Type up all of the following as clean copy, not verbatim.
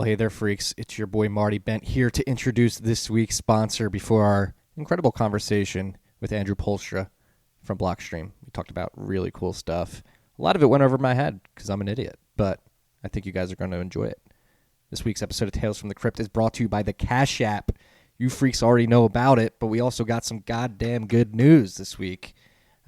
Well, hey there, freaks. It's your boy Marty Bent here to introduce this week's sponsor before our incredible conversation with Andrew Poelstra from Blockstream. We talked about really cool stuff. A lot of it went over my head because I'm an idiot, but I think you guys are going to enjoy it. This week's episode of Tales from the Crypt is brought to you by the Cash App. You freaks already know about it, but we also got some goddamn good news this week.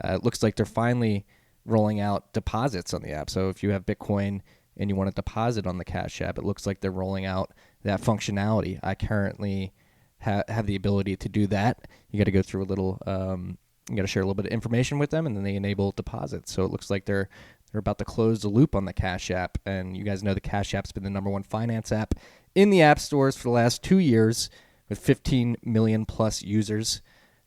It looks like they're finally rolling out deposits on the app. So if you have Bitcoin and you want to deposit on the Cash App, it looks like they're rolling out that functionality. I currently have the ability to do that. You got to go through a little, you got to share a little bit of information with them, and then they enable deposits. So it looks like they're about to close the loop on the Cash App. And you guys know the Cash App's been the #1 finance app in the app stores for the last 2 years with 15 million plus users.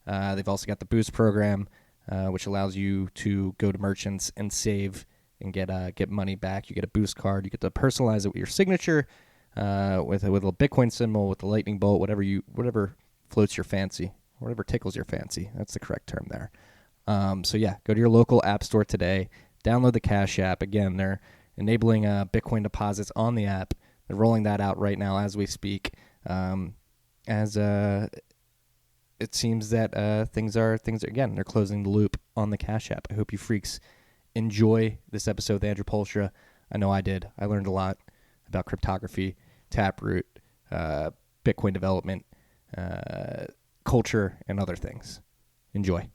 They've also got the Boost program, which allows you to go to merchants and save and get money back. You get a Boost card. You get to personalize it with your signature, with a little Bitcoin symbol, with the lightning bolt, whatever floats your fancy, whatever tickles your fancy. That's the correct term there. So yeah, go to your local app store today. Download the Cash App. Again, they're enabling Bitcoin deposits on the app. They're rolling that out right now as we speak. As it seems that things are again, they're closing the loop on the Cash App. I hope you freaks enjoy this episode with Andrew Poelstra. I know I did. I learned a lot about cryptography, Taproot, Bitcoin development, culture, and other things. Enjoy.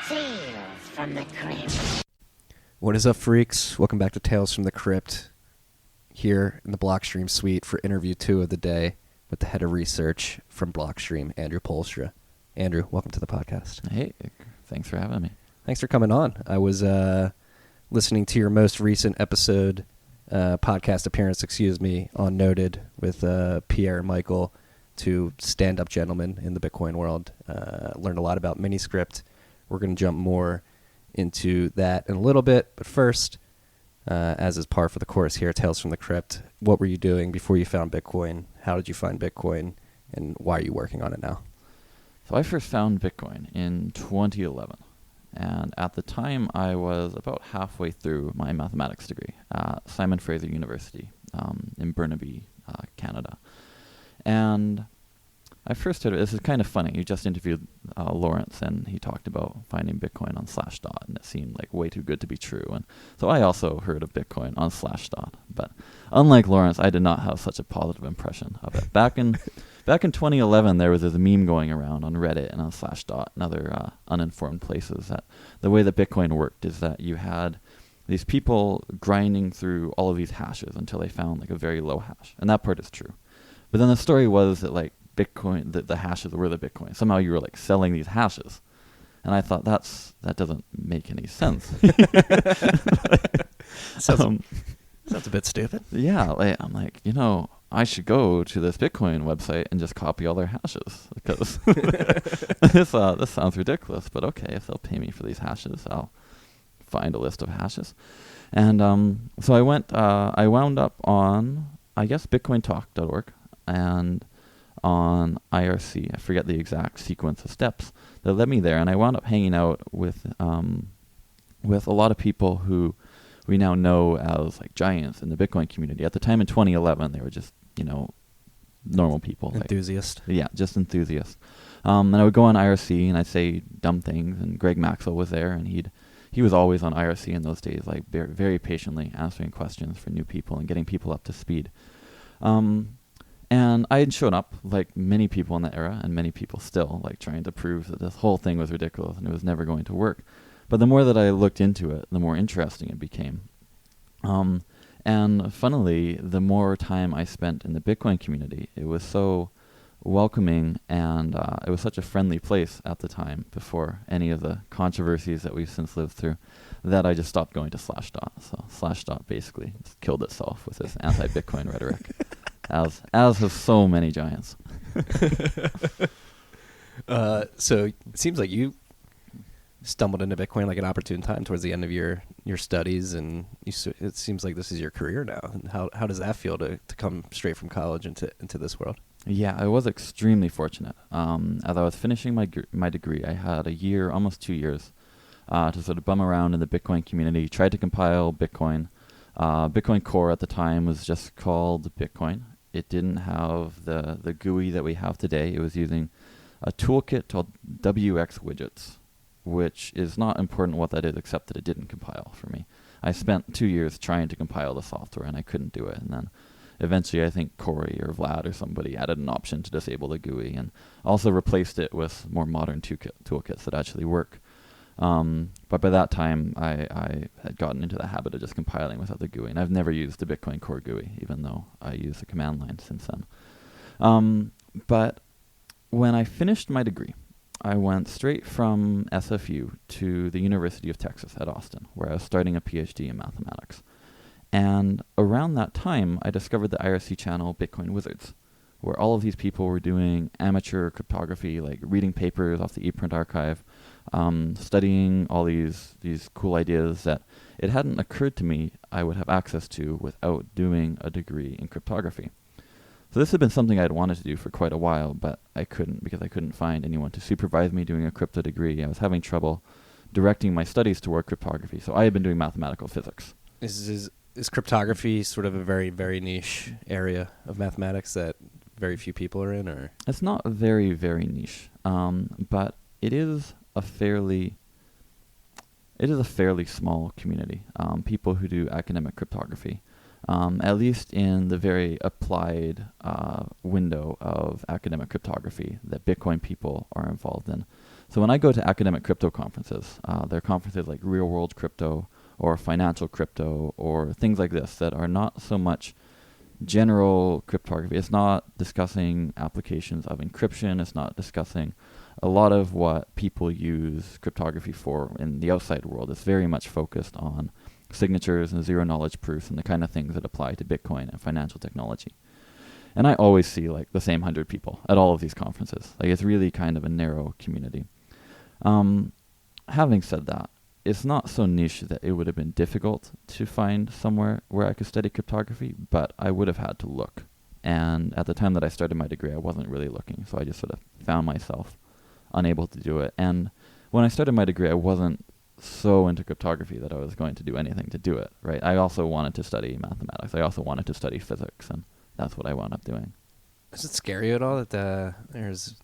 Tales from the Crypt. What is up, freaks? Welcome back to Tales from the Crypt, here in the Blockstream suite for interview 2 of the day with the head of research from Blockstream, Andrew Poelstra. Andrew, welcome to the podcast. Hey, thanks for having me. Thanks for coming on. I was listening to your most recent podcast appearance, on Noted with Pierre and Michael, two stand-up gentlemen in the Bitcoin world. Learned a lot about MiniSketch. We're going to jump more into that in a little bit, but first, as is par for the course here, Tales from the Crypt, what were you doing before you found Bitcoin? How did you find Bitcoin? And why are you working on it now? So I first found Bitcoin in 2011. And at the time, I was about halfway through my mathematics degree at Simon Fraser University in Burnaby, Canada. And I first heard, this is kind of funny, you just interviewed Lawrence, and he talked about finding Bitcoin on Slashdot, and it seemed like way too good to be true. And so I also heard of Bitcoin on Slashdot. But unlike Lawrence, I did not have such a positive impression of it. Back in 2011, there was this meme going around on Reddit and on Slashdot and other uninformed places that the way that Bitcoin worked is that you had these people grinding through all of these hashes until they found like a very low hash. And that part is true. But then the story was that like Bitcoin, the hashes were the Bitcoin. Somehow you were like selling these hashes. And I thought that doesn't make any sense. Sounds a bit stupid. Yeah, I'm like, I should go to this Bitcoin website and just copy all their hashes because this sounds ridiculous. But okay, if they'll pay me for these hashes, I'll find a list of hashes. And so I wound up on, I guess, BitcoinTalk.org and on IRC. I forget the exact sequence of steps that led me there, and I wound up hanging out with a lot of people who we now know as like giants in the Bitcoin community. At the time in 2011, they were just normal people, Enthusiasts. Just enthusiasts. And I would go on IRC and I'd say dumb things, and Greg Maxwell was there, and he was always on IRC in those days, like very, very patiently answering questions for new people and getting people up to speed. And I had shown up, like many people in that era, and many people still, like trying to prove that this whole thing was ridiculous and it was never going to work. But the more that I looked into it, the more interesting it became. And funnily, the more time I spent in the Bitcoin community, it was so welcoming, and it was such a friendly place at the time, before any of the controversies that we've since lived through, that I just stopped going to Slashdot. So Slashdot basically just killed itself with its anti-Bitcoin rhetoric, as have so many giants. So it seems like you stumbled into Bitcoin like an opportune time towards the end of your studies, and it seems like this is your career now. And how does that feel to come straight from college into this world? Yeah, I was extremely fortunate. As I was finishing my degree, I had a year, almost 2 years, to sort of bum around in the Bitcoin community, tried to compile Bitcoin. Bitcoin Core at the time was just called Bitcoin. It didn't have the GUI that we have today. It was using a toolkit called WX widgets, which is not important what that is, except that it didn't compile for me. I spent 2 years trying to compile the software, and I couldn't do it. And then eventually, I think Corey or Vlad or somebody added an option to disable the GUI, and also replaced it with more modern toolkits that actually work. But by that time, I had gotten into the habit of just compiling without the GUI, and I've never used the Bitcoin Core GUI, even though I use the command line since then. But when I finished my degree, I went straight from SFU to the University of Texas at Austin, where I was starting a PhD in mathematics. And around that time, I discovered the IRC channel Bitcoin Wizards, where all of these people were doing amateur cryptography, like reading papers off the ePrint archive, studying all these cool ideas that it hadn't occurred to me I would have access to without doing a degree in cryptography. So this had been something I'd wanted to do for quite a while, but I couldn't because I couldn't find anyone to supervise me doing a crypto degree. I was having trouble directing my studies toward cryptography, so I had been doing mathematical physics. Is cryptography sort of a very, very niche area of mathematics that very few people are in, or? It's not very, very niche, but it is a fairly small community. People who do academic cryptography, at least in the very applied window of academic cryptography that Bitcoin people are involved in. So when I go to academic crypto conferences, there are conferences like Real World Crypto or Financial Crypto or things like this that are not so much general cryptography. It's not discussing applications of encryption. It's not discussing a lot of what people use cryptography for in the outside world. It's very much focused on signatures and zero-knowledge proofs and the kind of things that apply to Bitcoin and financial technology. And I always see like the same 100 people at all of these conferences. Like it's really kind of a narrow community. Having said that, it's not so niche that it would have been difficult to find somewhere where I could study cryptography, but I would have had to look. And at the time that I started my degree, I wasn't really looking, so I just sort of found myself unable to do it. And when I started my degree, I wasn't so into cryptography that I was going to do anything to do it, right? I also wanted to study mathematics. I also wanted to study physics, and that's what I wound up doing. Is it scary at all that there's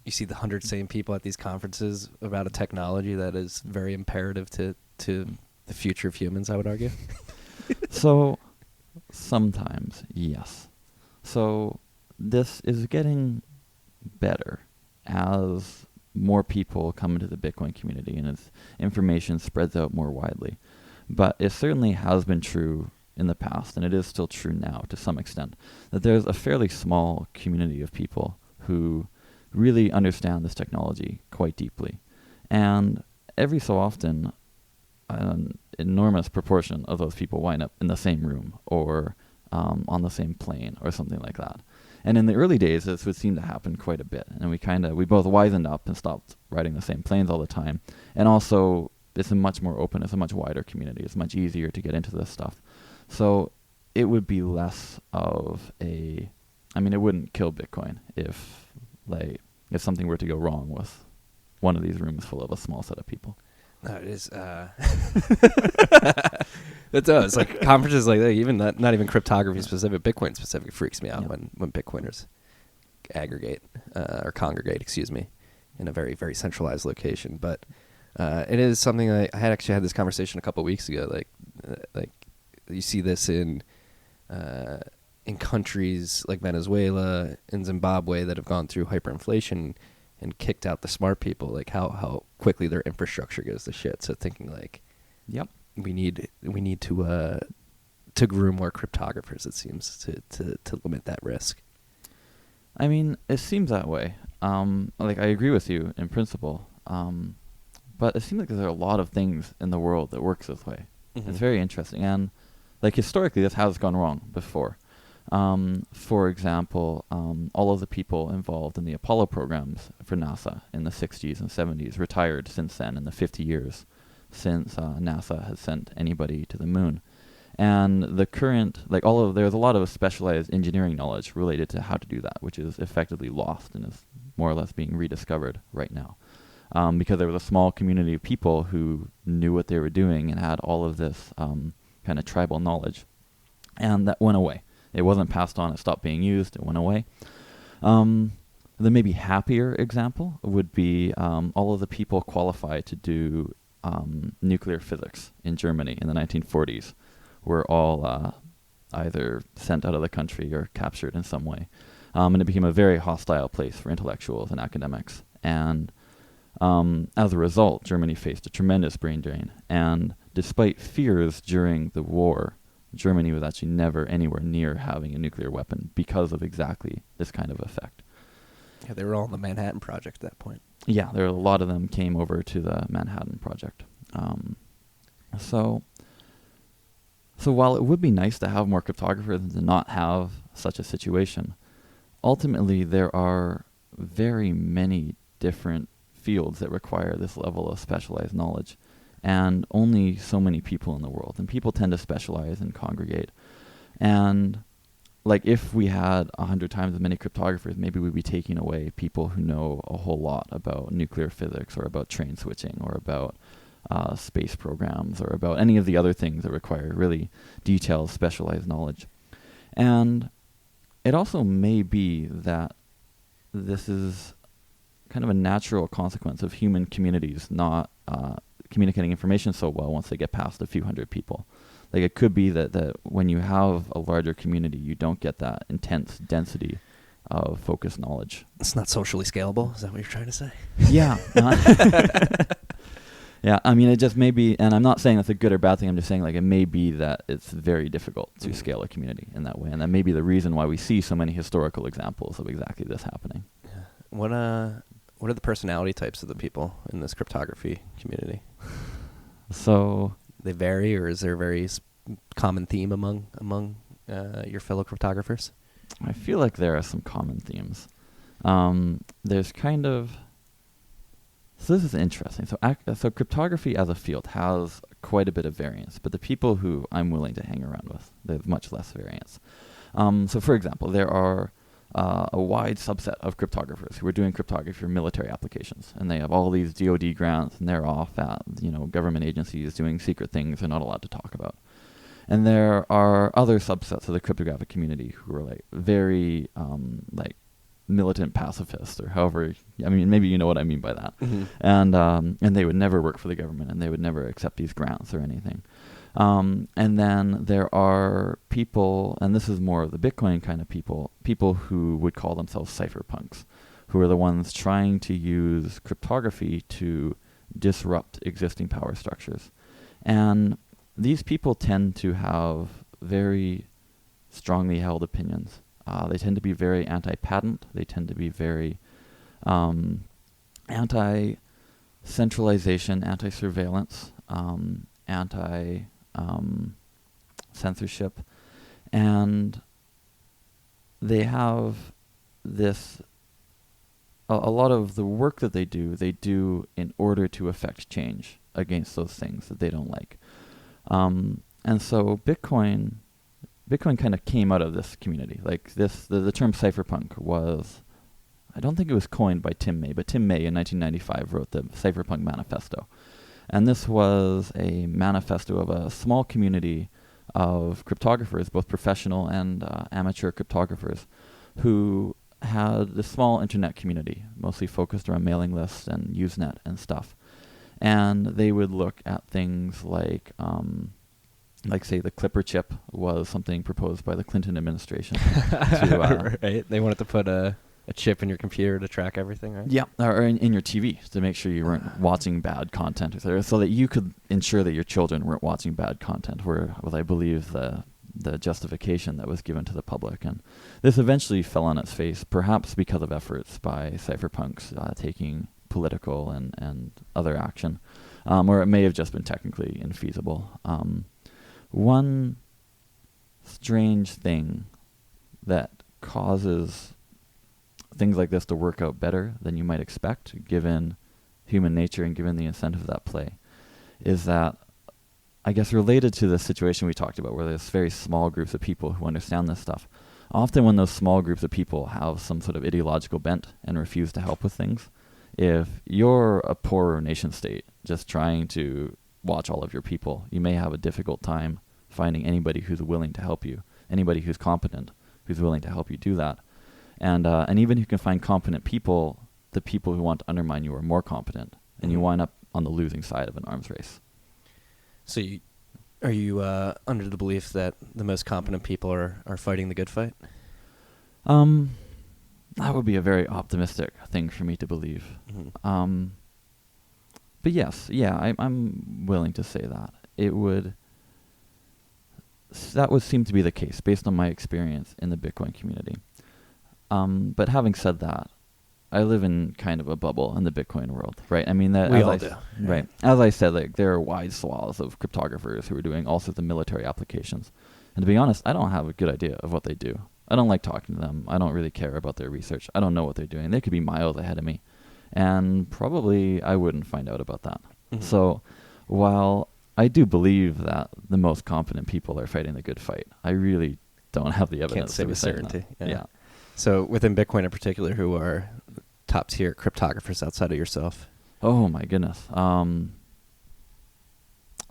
you see the 100 same people at these conferences about a technology that is very imperative to the future of humans, I would argue? So sometimes, yes. So this is getting better as more people come into the Bitcoin community and as information spreads out more widely. But it certainly has been true in the past, and it is still true now to some extent, that there's a fairly small community of people who really understand this technology quite deeply. And every so often, an enormous proportion of those people wind up in the same room or on the same plane or something like that. And in the early days, this would seem to happen quite a bit. And we both wisened up and stopped riding the same planes all the time. And also, it's a much more open, it's a much wider community. It's much easier to get into this stuff. So it would be less of it wouldn't kill Bitcoin if something were to go wrong with one of these rooms full of a small set of people. No, it is. It does. Like conferences like that, even not even cryptography specific, Bitcoin specific freaks me out when Bitcoiners aggregate or congregate, in a very, very centralized location. But it is something I had actually had this conversation a couple of weeks ago. Like you see this in countries like Venezuela and Zimbabwe that have gone through hyperinflation and kicked out the smart people, like how quickly their infrastructure goes to shit. So thinking like, yep, we need to groom more cryptographers, it seems, to limit that risk. I mean, it seems that way. I agree with you in principle, but it seems like there are a lot of things in the world that works this way. Mm-hmm. It's very interesting, and historically, this has gone wrong before. For example, all of the people involved in the Apollo programs for NASA in the 60s and 70s retired since then in the 50 years since NASA has sent anybody to the moon. And the current, there's a lot of specialized engineering knowledge related to how to do that, which is effectively lost and is more or less being rediscovered right now. because there was a small community of people who knew what they were doing and had all of this kind of tribal knowledge. And that went away. It wasn't passed on. It stopped being used. It went away. The maybe happier example would be all of the people qualified to do nuclear physics in Germany in the 1940s were all either sent out of the country or captured in some way. And it became a very hostile place for intellectuals and academics. And as a result, Germany faced a tremendous brain drain. And despite fears during the war, Germany was actually never anywhere near having a nuclear weapon because of exactly this kind of effect. Yeah, they were all in the Manhattan Project at that point. Yeah, there were a lot of them came over to the Manhattan Project. So while it would be nice to have more cryptographers and to not have such a situation, ultimately there are very many different fields that require this level of specialized knowledge, and only so many people in the world. And people tend to specialize and congregate. And like if we had 100 times as many cryptographers, maybe we'd be taking away people who know a whole lot about nuclear physics or about train switching or about space programs or about any of the other things that require really detailed, specialized knowledge. And it also may be that this is kind of a natural consequence of human communities not communicating information so well once they get past a few hundred people. Like it could be that when you have a larger community, you don't get that intense density of focused knowledge. It's not socially scalable. Is that what you're trying to say? Yeah. Yeah, I mean, it just may be, and I'm not saying that's a good or bad thing, I'm just saying like it may be that it's very difficult to scale a community in that way, and that may be the reason why we see so many historical examples of exactly this happening. Yeah. What are the personality types of the people in this cryptography community? So they vary, or is there a very common theme among your fellow cryptographers? I feel like there are some common themes. There's kind of... So this is interesting. So cryptography as a field has quite a bit of variance, but the people who I'm willing to hang around with, there's much less variance. So for example, there are a wide subset of cryptographers who are doing cryptography for military applications, and they have all these DoD grants, and they're off at government agencies doing secret things they're not allowed to talk about. And there are other subsets of the cryptographic community who are like very militant pacifists, or however, I mean, maybe you know what I mean by that. Mm-hmm. And they would never work for the government, and they would never accept these grants or anything. And then there are people, and this is more of the Bitcoin kind of people who would call themselves cypherpunks, who are the ones trying to use cryptography to disrupt existing power structures. And these people tend to have very strongly held opinions. They tend to be very anti-patent. They tend to be very anti-centralization, anti-surveillance, anti-censorship. And they have this... A lot of the work that they do in order to affect change against those things that they don't like. And so Bitcoin kind of came out of this community. Like this, the term cypherpunk was, I don't think it was coined by Tim May, but Tim May in 1995 wrote the Cyberpunk Manifesto. And this was a manifesto of a small community of cryptographers, both professional and amateur cryptographers, who had this small internet community, mostly focused around mailing lists and Usenet and stuff. And they would look at things like say the Clipper chip was something proposed by the Clinton administration. Right? They wanted to put a chip in your computer to track everything, right? Yeah, or in your TV to make sure you weren't watching bad content, so that you could ensure that your children weren't watching bad content, was I believe the justification that was given to the public. And this eventually fell on its face, perhaps because of efforts by cypherpunks taking political and other action, or it may have just been technically infeasible. One strange thing that causes things like this to work out better than you might expect, given human nature and given the incentive that play, is that, I guess related to the situation we talked about, where there's very small groups of people who understand this stuff, often when those small groups of people have some sort of ideological bent and refuse to help with things, if you're a poor nation state just trying to watch all of your people, you may have a difficult time finding anybody who's willing to help you, anybody who's competent, who's willing to help you do that. And even if you can find competent people, the people who want to undermine you are more competent, and you wind up on the losing side of an arms race. So are you under the belief that the most competent people are fighting the good fight? That would be a very optimistic thing for me to believe. Mm-hmm. But yes, I'm willing to say that. That would seem to be the case based on my experience in the Bitcoin community. But having said that, I live in kind of a bubble in the Bitcoin world, right? I mean, that we all do. Right. As I said, like, there are wide swaths of cryptographers who are doing all sorts of military applications. And to be honest, I don't have a good idea of what they do. I don't like talking to them. I don't really care about their research. I don't know what they're doing. They could be miles ahead of me. And probably I wouldn't find out about that. Mm-hmm. So while I do believe that the most competent people are fighting the good fight, I really don't have the evidence. Can't say to with say certainty. that. Yeah. So within Bitcoin in particular, who are top tier cryptographers outside of yourself? Oh my goodness.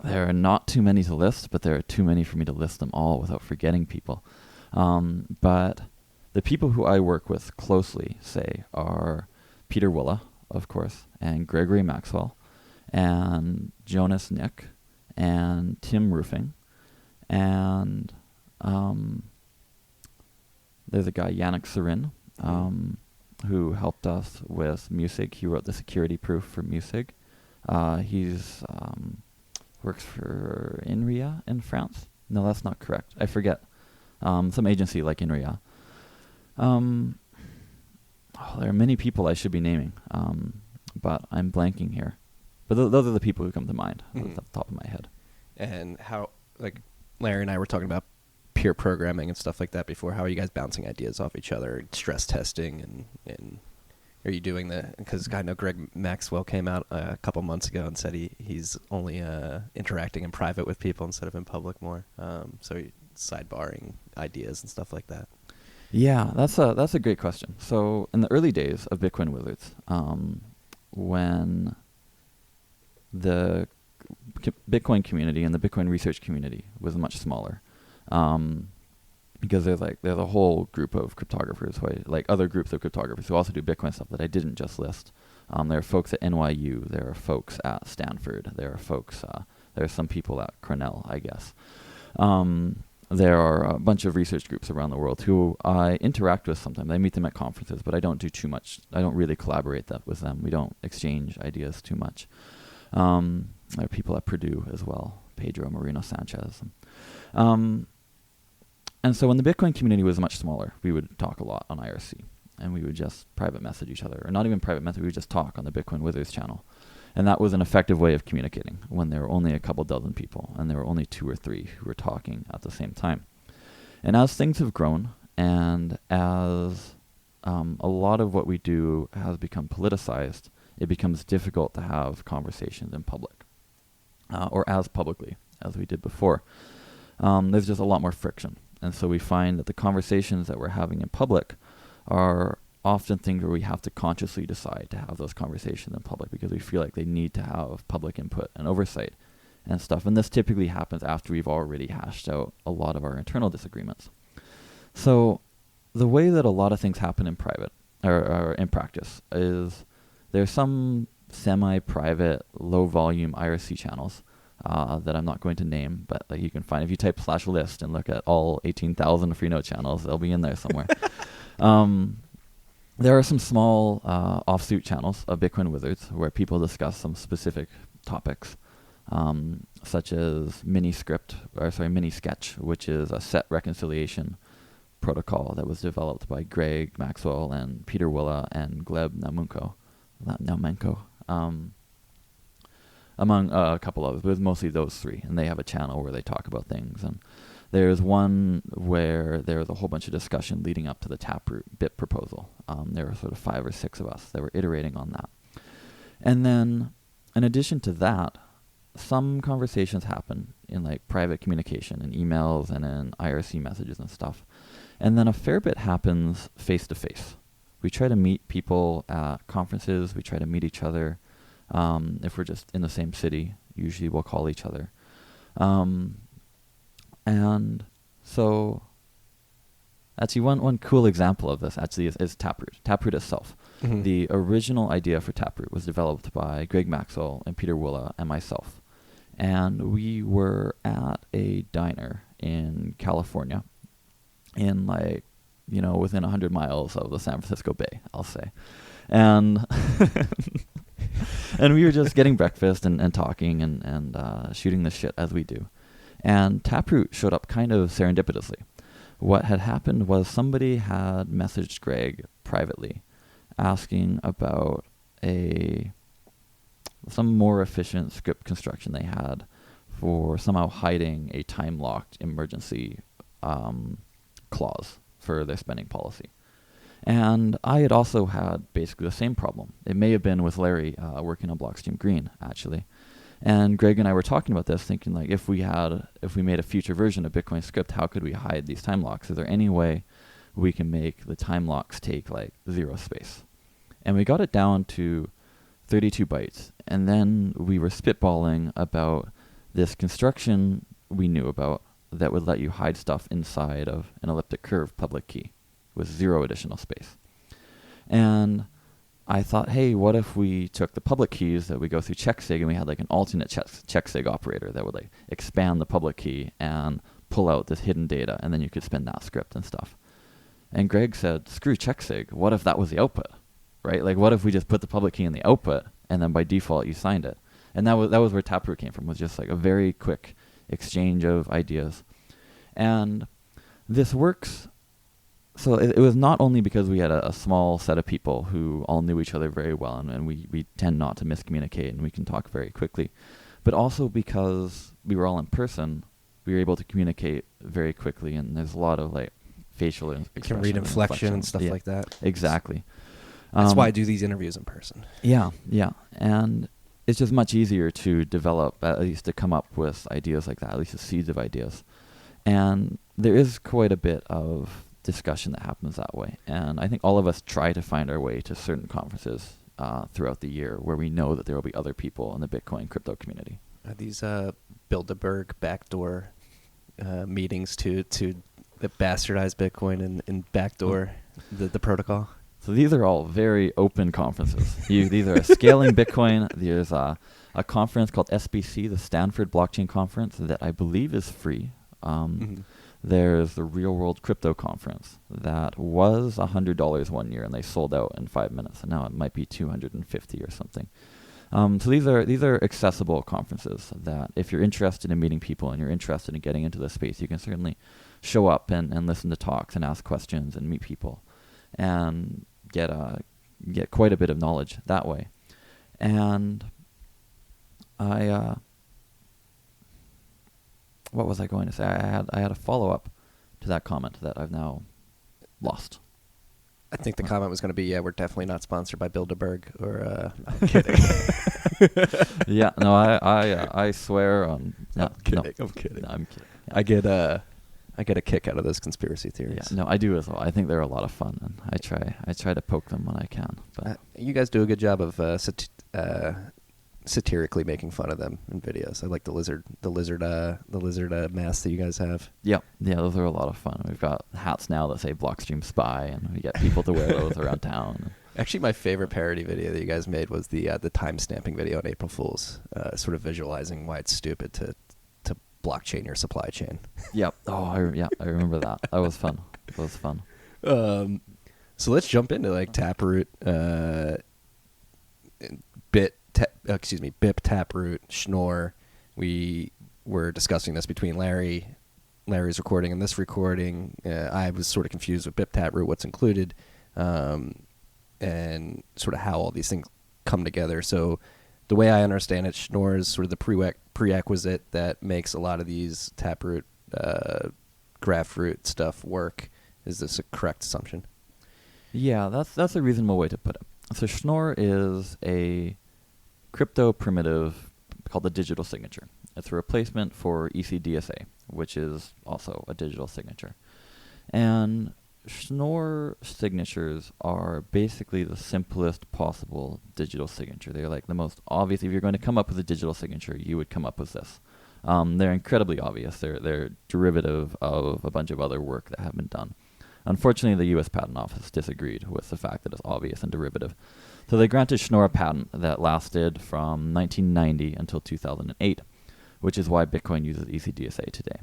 There are not too many to list, but there are too many for me to list them all without forgetting people. But the people who I work with closely, say, are Peter Willa, of course, and Gregory Maxwell, and Jonas Nick, and Tim Roofing, and there's a guy, Yannick Serin, who helped us with MuSig. He wrote the security proof for MuSig. He's works for INRIA in France. No, that's not correct. I forget. Some agency like INRIA. There are many people I should be naming, but I'm blanking here. But those are the people who come to mind off the top of my head. And how, like, Larry and I were talking about peer programming and stuff like that before. How are you guys bouncing ideas off each other, stress testing, and are you doing that? Because I know Greg Maxwell came out a couple months ago and said he's only interacting in private with people instead of in public more. So sidebarring ideas and stuff like that. Yeah, that's a great question. So in the early days of Bitcoin Wizards, when the Bitcoin community and the Bitcoin research community was much smaller, because there's a whole group of cryptographers, like other groups of cryptographers who also do Bitcoin stuff that I didn't just list. There are folks at NYU, there are folks at Stanford, there are some people at Cornell, I guess. There are a bunch of research groups around the world who I interact with sometimes. I meet them at conferences, but I don't do too much. I don't really collaborate with them. We don't exchange ideas too much. There are people at Purdue as well, Pedro Marino Sanchez. And so when the Bitcoin community was much smaller, we would talk a lot on IRC, and we would just private message each other, or not even private message, we would just talk on the Bitcoin Wizards channel. And that was an effective way of communicating when there were only a couple dozen people and there were only 2 or 3 who were talking at the same time. And as things have grown, and as a lot of what we do has become politicized, it becomes difficult to have conversations in public, or as publicly as we did before. There's just a lot more friction. And so we find that the conversations that we're having in public are often things where we have to consciously decide to have those conversations in public because we feel like they need to have public input and oversight and stuff. And this typically happens after we've already hashed out a lot of our internal disagreements. So the way that a lot of things happen in private or in practice is there's some semi-private, low-volume IRC channels that I'm not going to name, but like you can find if you type /list and look at all 18,000 Freenode channels, they'll be in there somewhere. There are some small offshoot channels of Bitcoin Wizards where people discuss some specific topics, such as MiniSketch, which is a set reconciliation protocol that was developed by Greg Maxwell and Peter Willa and Gleb Naumenko, among a couple others, but it's mostly those 3, and they have a channel where they talk about things. And there's one where there was a whole bunch of discussion leading up to the Taproot bit proposal. There were sort of 5 or 6 of us that were iterating on that. And then, in addition to that, some conversations happen in like private communication, in emails and in IRC messages and stuff. And then a fair bit happens face-to-face. we try to meet people at conferences. We try to meet each other. If we're just in the same city, usually we'll call each other. And so actually one cool example of this actually is Taproot. Taproot itself. Mm-hmm. The original idea for Taproot was developed by Greg Maxwell and Peter Willa and myself. And we were at a diner in California in within 100 miles of the San Francisco Bay, I'll say. And and we were just getting breakfast and talking and shooting the shit as we do. And Taproot showed up kind of serendipitously. What had happened was somebody had messaged Greg privately asking about some more efficient script construction they had for somehow hiding a time-locked emergency clause for their spending policy. And I had also had basically the same problem. It may have been with Larry working on Blockstream Green, actually. And Greg and I were talking about this, thinking like, if we made a future version of Bitcoin script, how could we hide these time locks? Is there any way we can make the time locks take like 0 space? And we got it down to 32 bytes. And then we were spitballing about this construction we knew about that would let you hide stuff inside of an elliptic curve public key with 0 additional space. And I thought, hey, what if we took the public keys that we go through checksig and we had like an alternate checksig operator that would like expand the public key and pull out this hidden data, and then you could spin that script and stuff. And Greg said, screw checksig. What if that was the output, right? Like, what if we just put the public key in the output and then by default you signed it? And that was where Taproot came from, was just like a very quick exchange of ideas. And this works. So it was not only because we had a small set of people who all knew each other very well, and we tend not to miscommunicate, and we can talk very quickly, but also because we were all in person, we were able to communicate very quickly, and there's a lot of like facial expression. You can read inflection and stuff like that. Exactly. That's why I do these interviews in person. Yeah. And it's just much easier to develop, at least to come up with ideas like that, at least the seeds of ideas. And there is quite a bit of discussion that happens that way. And I think all of us try to find our way to certain conferences throughout the year where we know that there will be other people in the Bitcoin crypto community. Are these Bilderberg backdoor meetings to bastardize Bitcoin and backdoor the protocol? So these are all very open conferences. These are Scaling Bitcoin. There's a conference called SBC, the Stanford Blockchain Conference, that I believe is free. There's the Real World Crypto Conference that was $100 one year, and they sold out in 5 minutes, and now it might be $250 or something. So these are accessible conferences that if you're interested in meeting people and you're interested in getting into the space, you can certainly show up and listen to talks and ask questions and meet people and get quite a bit of knowledge that way. And what was I going to say? I had a follow-up to that comment that I've now lost. I think the comment was going to be, yeah, we're definitely not sponsored by Bilderberg, or I'm kidding. Yeah, no, I swear on. No, I'm kidding. No, I'm kidding. No, I'm kidding. Yeah. I get a kick out of those conspiracy theories. Yeah, no, I do as well. I think they're a lot of fun, and I try to poke them when I can. But you guys do a good job of satirically making fun of them in videos. I like the lizard mask that you guys have. yeah, those are a lot of fun. We've got hats now that say Blockstream Spy, and we get people to wear those around town. Actually, my favorite parody video that you guys made was the time stamping video on April Fool's, sort of visualizing why it's stupid to blockchain your supply chain. Yep. Oh, I remember that. That was fun. So let's jump into like Taproot, BIP, Taproot, Schnorr. We were discussing this between Larry's recording and this recording. I was sort of confused with BIP, Taproot, what's included, and sort of how all these things come together. So the way I understand it, Schnorr is sort of the prerequisite that makes a lot of these Taproot, Graph-root stuff work. Is this a correct assumption? Yeah, that's a reasonable way to put it. So Schnorr is a crypto primitive called the digital signature. It's a replacement for ECDSA, which is also a digital signature. And Schnorr signatures are basically the simplest possible digital signature. They're like the most obvious. If you're going to come up with a digital signature, you would come up with this. They're incredibly obvious. They're derivative of a bunch of other work that have been done. Unfortunately, the U.S. Patent Office disagreed with the fact that it's obvious and derivative. So they granted Schnorr a patent that lasted from 1990 until 2008, which is why Bitcoin uses ECDSA today.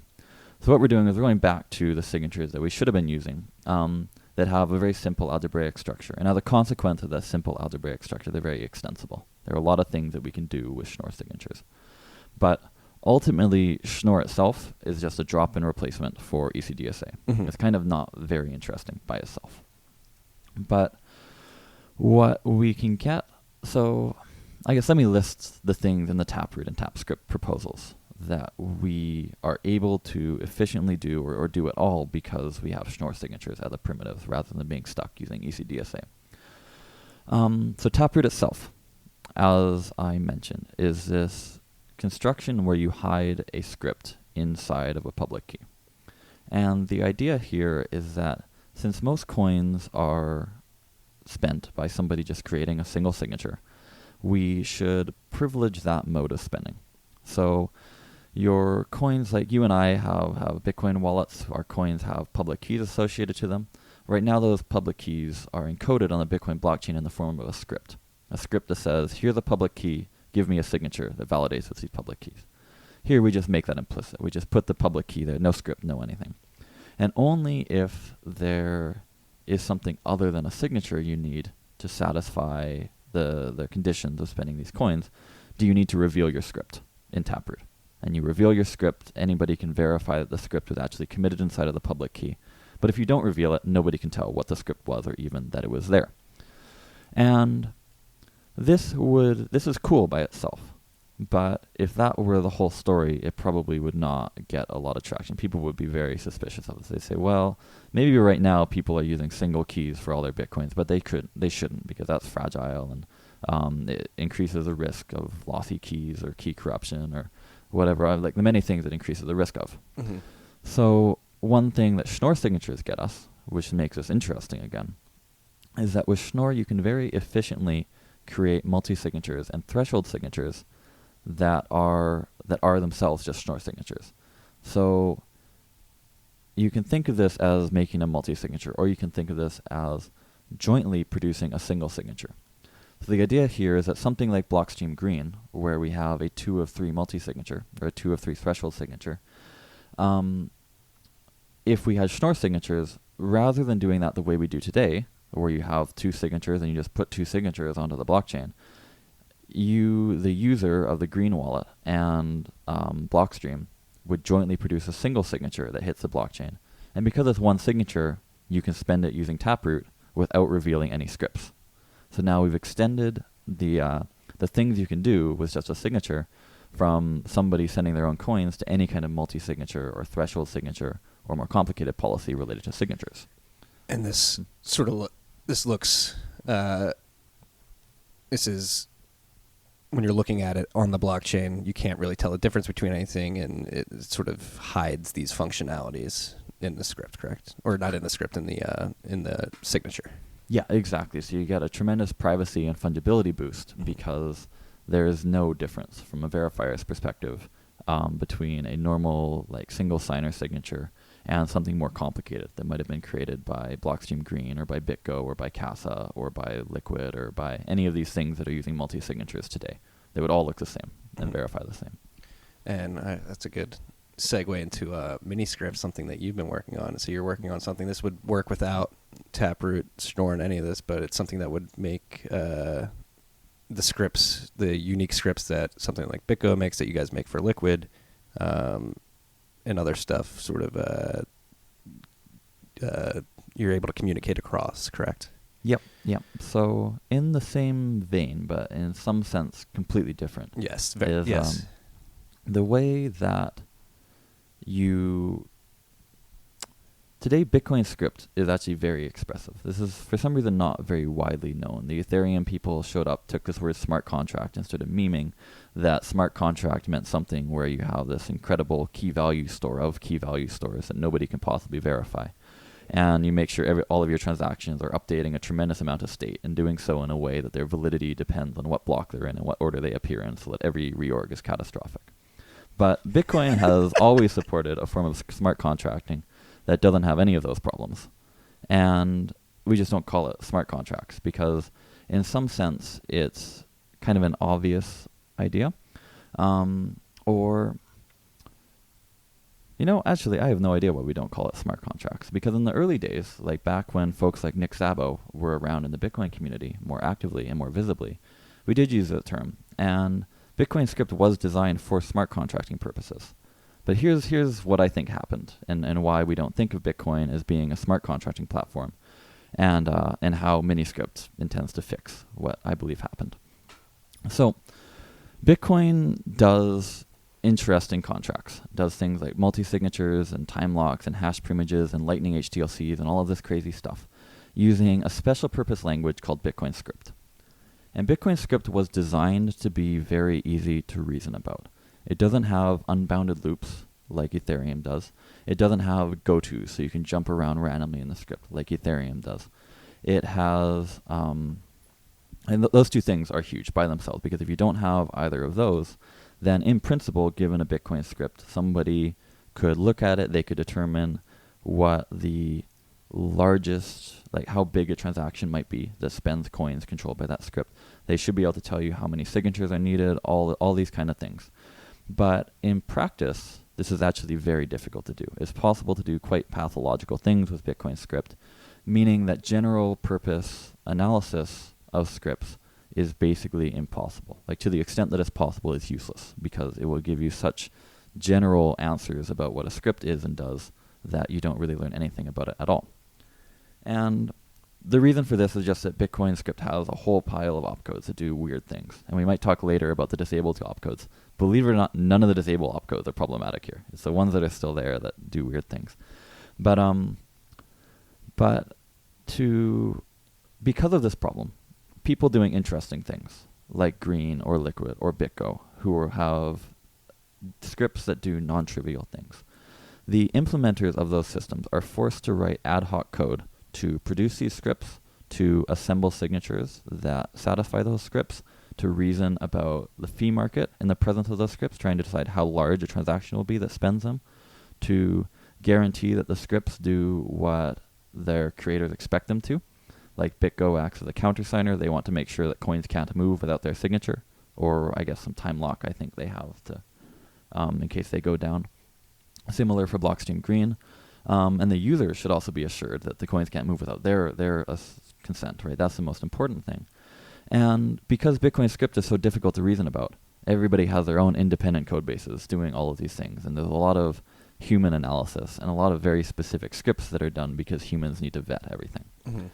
So what we're doing is we're going back to the signatures that we should have been using that have a very simple algebraic structure. And as a consequence of that simple algebraic structure, they're very extensible. There are a lot of things that we can do with Schnorr signatures. But ultimately, Schnorr itself is just a drop-in replacement for ECDSA. Mm-hmm. It's kind of not very interesting by itself. But what we can get, so I guess let me list the things in the Taproot and TapScript proposals that we are able to efficiently do or do at all because we have Schnorr signatures as a primitive rather than being stuck using ECDSA. So Taproot itself, as I mentioned, is this construction where you hide a script inside of a public key. And the idea here is that since most coins are spent by somebody just creating a single signature, we should privilege that mode of spending. So your coins, like you and I have Bitcoin wallets, our coins have public keys associated to them. Right now those public keys are encoded on the Bitcoin blockchain in the form of a script that says, here's a public key, give me a signature that validates with these public keys. Here we just make that implicit. We just put the public key there, no script, no anything. And only if there is something other than a signature you need to satisfy the conditions of spending these coins, do you need to reveal your script in Taproot. And you reveal your script, anybody can verify that the script was actually committed inside of the public key. But if you don't reveal it, nobody can tell what the script was or even that it was there. And this is cool by itself. But if that were the whole story, it probably would not get a lot of traction. People would be very suspicious of this. They'd say, well, maybe right now people are using single keys for all their Bitcoins, but they shouldn't because that's fragile and it increases the risk of lossy keys or key corruption or whatever, like the many things it increases the risk of. Mm-hmm. So one thing that Schnorr signatures get us, which makes this interesting again, is that with Schnorr you can very efficiently create multi-signatures and threshold signatures that are themselves just Schnorr signatures. So you can think of this as making a multi-signature, or you can think of this as jointly producing a single signature. So the idea here is that something like Blockstream Green, where we have a 2 of 3 multi-signature, or a 2 of 3 threshold signature, if we had Schnorr signatures, rather than doing that the way we do today, where you have 2 signatures and you just put 2 signatures onto the blockchain, the user of the Green wallet and Blockstream would jointly produce a single signature that hits the blockchain. And because it's one signature, you can spend it using Taproot without revealing any scripts. So now we've extended the things you can do with just a signature from somebody sending their own coins to any kind of multi-signature or threshold signature or more complicated policy related to signatures. And this sort of looks this is when you're looking at it on the blockchain, you can't really tell the difference between anything, and it sort of hides these functionalities in the script, correct? Or not in the script, in the signature. Yeah, exactly. So you get a tremendous privacy and fungibility boost because there is no difference from a verifier's perspective between a normal like single signer signature and something more complicated that might have been created by Blockstream Green or by BitGo or by Casa or by Liquid or by any of these things that are using multi-signatures today. They would all look the same and verify the same. And that's a good segue into MiniSketch, something that you've been working on. So you're working on something. This would work without Taproot, Schnorr, and any of this, but it's something that would make the scripts, the unique scripts that something like BitGo makes, that you guys make for Liquid, and other stuff, sort of you're able to communicate across, correct? Yep. So in the same vein, but in some sense completely different. Yes. Is, the way that today Bitcoin script is actually very expressive. This is for some reason not very widely known. The Ethereum people showed up, took this word smart contract and started memeing that smart contract meant something where you have this incredible key value store of key value stores that nobody can possibly verify. And you make sure all of your transactions are updating a tremendous amount of state and doing so in a way that their validity depends on what block they're in and what order they appear in, so that every reorg is catastrophic. But Bitcoin has always supported a form of smart contracting that doesn't have any of those problems. And we just don't call it smart contracts because in some sense it's kind of an obvious idea. Actually, I have no idea why we don't call it smart contracts. Because in the early days, like back when folks like Nick Szabo were around in the Bitcoin community more actively and more visibly, we did use that term. And Bitcoin Script was designed for smart contracting purposes. But here's what I think happened and why we don't think of Bitcoin as being a smart contracting platform and how MiniSketch intends to fix what I believe happened. So Bitcoin does interesting contracts, does things like multi-signatures and time locks and hash primitives and lightning HTLCs and all of this crazy stuff using a special purpose language called Bitcoin Script. And Bitcoin Script was designed to be very easy to reason about. It doesn't have unbounded loops like Ethereum does. It doesn't have go-tos, so you can jump around randomly in the script like Ethereum does. It has, those two things are huge by themselves, because if you don't have either of those, then in principle, given a Bitcoin script, somebody could look at it, they could determine what the largest, like how big a transaction might be that spends coins controlled by that script. They should be able to tell you how many signatures are needed, all these kind of things. But in practice, this is actually very difficult to do. It's possible to do quite pathological things with Bitcoin script, meaning that general purpose analysis of scripts is basically impossible. Like, to the extent that it's possible, it's useless, because it will give you such general answers about what a script is and does that you don't really learn anything about it at all. And the reason for this is just that Bitcoin script has a whole pile of opcodes that do weird things. And we might talk later about the disabled opcodes. Believe it or not, none of the disabled opcodes are problematic here. It's the ones that are still there that do weird things. Because of this problem, people doing interesting things like Green or Liquid or BitGo, who have scripts that do non-trivial things, the implementers of those systems are forced to write ad hoc code to produce these scripts, to assemble signatures that satisfy those scripts, to reason about the fee market in the presence of those scripts, trying to decide how large a transaction will be that spends them, to guarantee that the scripts do what their creators expect them to. Like BitGo acts as a countersigner. They want to make sure that coins can't move without their signature, or I guess some time lock I think they have to, in case they go down. Similar for Blockstream Green. And the users should also be assured that the coins can't move without their consent, right? That's the most important thing. And because Bitcoin script is so difficult to reason about, everybody has their own independent code bases doing all of these things. And there's a lot of human analysis and a lot of very specific scripts that are done because humans need to vet everything. Mm-hmm.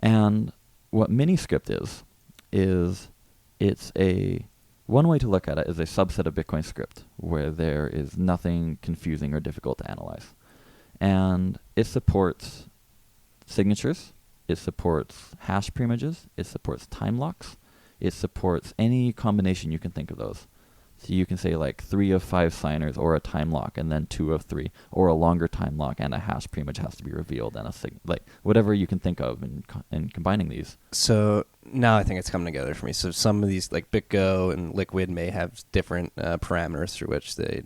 And what MiniSketch is one way to look at it is a subset of Bitcoin script where there is nothing confusing or difficult to analyze. And it supports signatures, it supports hash primitives, it supports time locks, it supports any combination you can think of those. So you can say like 3 of 5 signers or a time lock and then 2 of 3, or a longer time lock and a hash primage has to be revealed and like whatever you can think of in combining these. So now I think it's coming together for me. So some of these like BitGo and Liquid may have different parameters through which they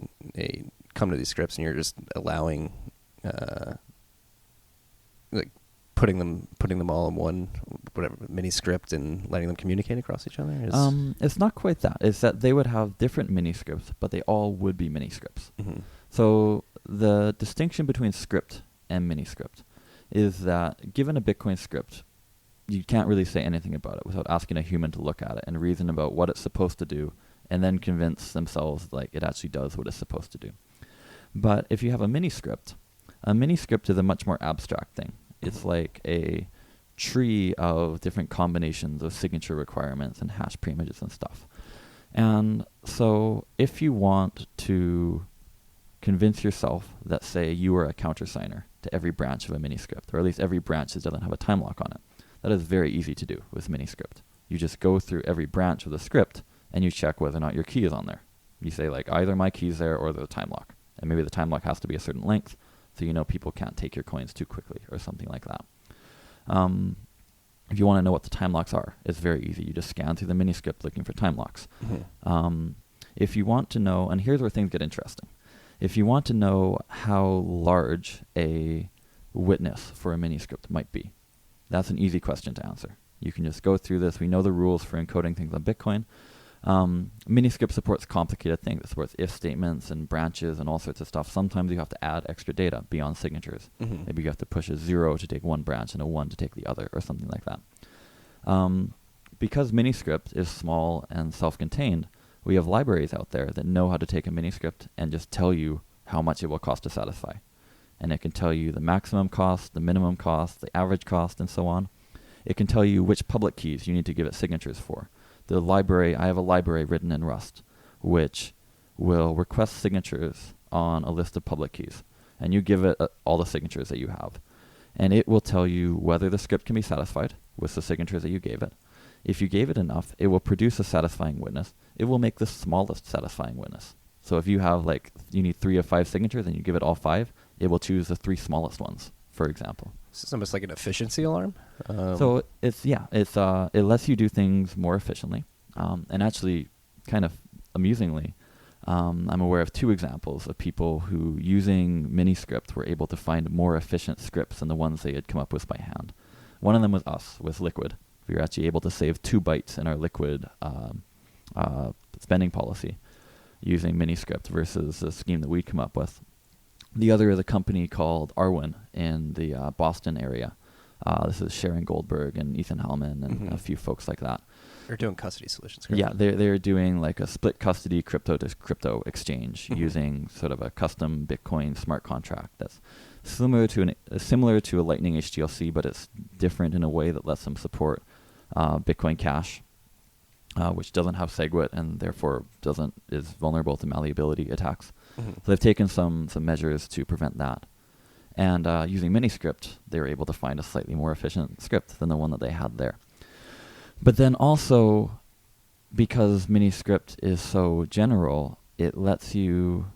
come to these scripts, and you're just allowing like putting them all in one mini script and letting them communicate across each other? It's not quite that. It's that they would have different mini scripts, but they all would be mini scripts. Mm-hmm. So the distinction between script and mini script is that given a Bitcoin script, you can't really say anything about it without asking a human to look at it and reason about what it's supposed to do, and then convince themselves like it actually does what it's supposed to do. But if you have a mini script is a much more abstract thing. It's like a tree of different combinations of signature requirements and hash primitives and stuff. And so if you want to convince yourself that, say, you are a countersigner to every branch of a MiniSketch, or at least every branch that doesn't have a time lock on it, that is very easy to do with MiniSketch. You just go through every branch of the script and you check whether or not your key is on there. You say, like, either my key's there or there's a time lock. And maybe the time lock has to be a certain length, so you know people can't take your coins too quickly or something like that. If you want to know what the time locks are, it's very easy. You just scan through the MiniSketch looking for time locks. If you want to know, and here's where things get interesting. If you want to know how large a witness for a MiniSketch might be, that's an easy question to answer. You can just go through this. We know the rules for encoding things on Bitcoin. MiniSketch supports complicated things. It supports if statements and branches and all sorts of stuff. Sometimes you have to add extra data beyond signatures. Maybe you have to push a 0 to take one branch and a 1 to take the other, or something like that. Because MiniSketch is small and self-contained, we have libraries out there that know how to take a MiniSketch and just tell you how much it will cost to satisfy. And it can tell you the maximum cost, the minimum cost, the average cost, and so on. It can tell you which public keys you need to give it signatures for. The library, I have a library written in Rust, which will request signatures on a list of public keys. And you give it all the signatures that you have. And it will tell you whether the script can be satisfied with the signatures that you gave it. If you gave it enough, it will produce a satisfying witness. It will make the smallest satisfying witness. So if you have you need 3 of 5 signatures and you give it all 5, it will choose the 3 smallest ones, for example. This is almost like an efficiency alarm. So it lets you do things more efficiently. And actually, kind of amusingly, I'm aware of 2 examples of people who, using MiniSketch, were able to find more efficient scripts than the ones they had come up with by hand. One of them was us, with Liquid. We were actually able to save 2 bytes in our Liquid spending policy using MiniSketch versus the scheme that we'd come up with. The other is a company called Arwen in the Boston area. This is Sharon Goldberg and Ethan Hellman and a few folks like that. They're doing custody solutions, correct? Yeah, they're doing like a split custody crypto to crypto exchange using sort of a custom Bitcoin smart contract that's similar to a Lightning HTLC, but it's different in a way that lets them support Bitcoin Cash, which doesn't have SegWit and therefore is vulnerable to malleability attacks. So they've taken some measures to prevent that. And using MiniSketch, they were able to find a slightly more efficient script than the one that they had there. But then also, because MiniSketch is so general, it lets you,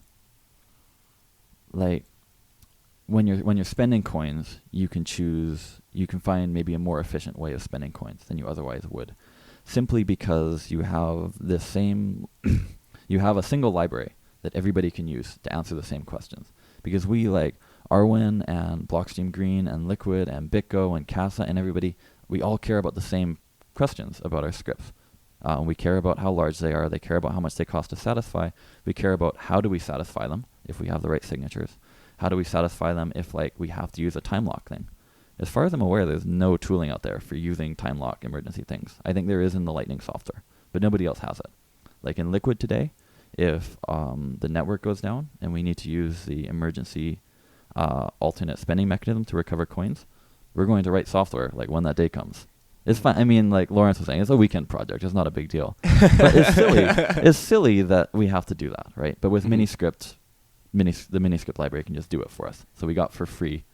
when you're spending coins, you can find maybe a more efficient way of spending coins than you otherwise would, simply because you have you have a single library that everybody can use to answer the same questions. Because we, like Arwen and Blockstream Green and Liquid and BitGo and Casa and everybody, we all care about the same questions about our scripts. We care about how large they are. They care about how much they cost to satisfy. We care about how do we satisfy them if we have the right signatures. How do we satisfy them if we have to use a time lock thing? As far as I'm aware, there's no tooling out there for using time lock emergency things. I think there is in the Lightning software, but nobody else has it. Like in Liquid today, if the network goes down and we need to use the emergency alternate spending mechanism to recover coins, we're going to write software when that day comes. It's fine. I mean, like Lawrence was saying, it's a weekend project. It's not a big deal. But it's silly. It's silly that we have to do that, right? But with MiniSketch, the MiniSketch library can just do it for us. So we got for free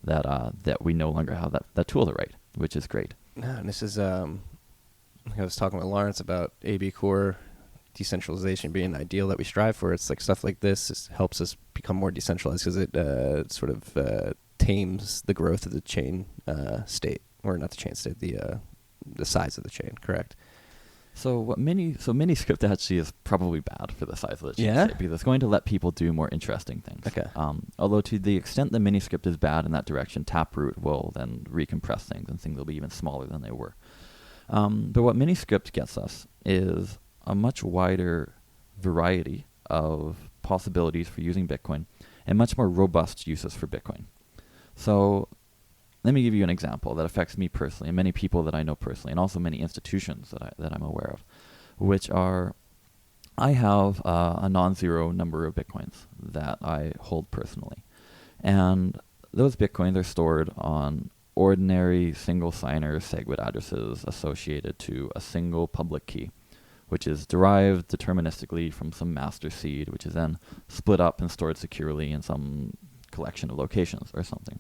that we no longer have that tool to write, which is great. No, and this is I was talking with Lawrence about AB core decentralization being the ideal that we strive for. It's like stuff like this helps us become more decentralized because it sort of tames the growth of the chain state, or not the chain state, the size of the chain. Correct. So MiniSketch actually is probably bad for the size of the chain state because it's going to let people do more interesting things. Okay. Although to the extent that MiniSketch is bad in that direction, Taproot will then recompress things and things will be even smaller than they were. But what MiniSketch gets us is a much wider variety of possibilities for using Bitcoin and much more robust uses for Bitcoin. So let me give you an example that affects me personally and many people that I know personally, and also many institutions that I'm aware of, which are, I have a non-zero number of Bitcoins that I hold personally. And those Bitcoins are stored on ordinary single signer SegWit addresses associated to a single public key, which is derived deterministically from some master seed, which is then split up and stored securely in some collection of locations or something.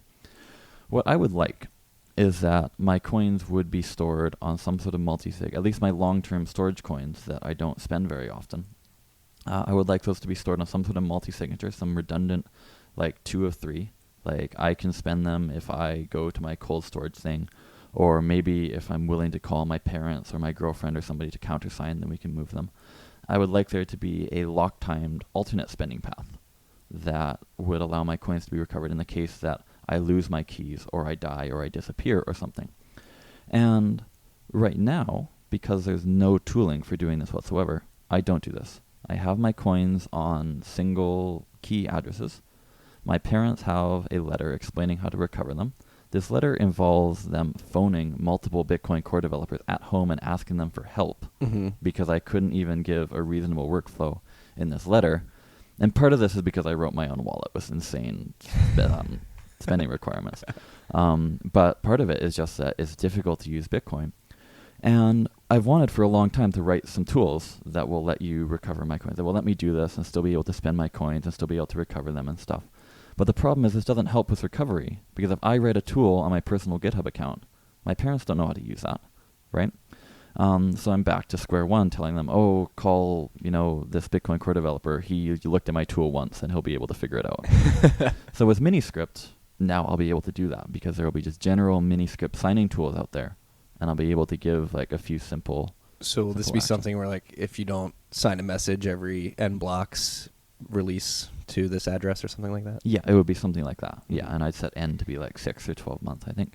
What I would like is that my coins would be stored on some sort of multi-sig, at least my long-term storage coins that I don't spend very often. I would like those to be stored on some sort of multi-signature, some redundant, 2 of 3 Like, I can spend them if I go to my cold storage thing, or maybe if I'm willing to call my parents or my girlfriend or somebody to countersign, then we can move them. I would like there to be a lock-timed alternate spending path that would allow my coins to be recovered in the case that I lose my keys or I die or I disappear or something. And right now, because there's no tooling for doing this whatsoever, I don't do this. I have my coins on single key addresses. My parents have a letter explaining how to recover them. This letter involves them phoning multiple Bitcoin core developers at home and asking them for help because I couldn't even give a reasonable workflow in this letter. And part of this is because I wrote my own wallet with insane spending requirements. But part of it is just that it's difficult to use Bitcoin. And I've wanted for a long time to write some tools that will let you recover my coins, that will let me do this and still be able to spend my coins and still be able to recover them and stuff. But the problem is this doesn't help with recovery, because if I write a tool on my personal GitHub account, my parents don't know how to use that, right? So I'm back to square one, telling them, oh, call, this Bitcoin core developer. You looked at my tool once, and he'll be able to figure it out. So with MiniSketch, now I'll be able to do that, because there will be just general MiniSketch signing tools out there, and I'll be able to give like a few simple. So will this be actions. something where, like, if you don't sign a message every n blocks, release to this address or something like that? Yeah, it would be something like that. Yeah, and I'd set n to be like 6 or 12 months, I think.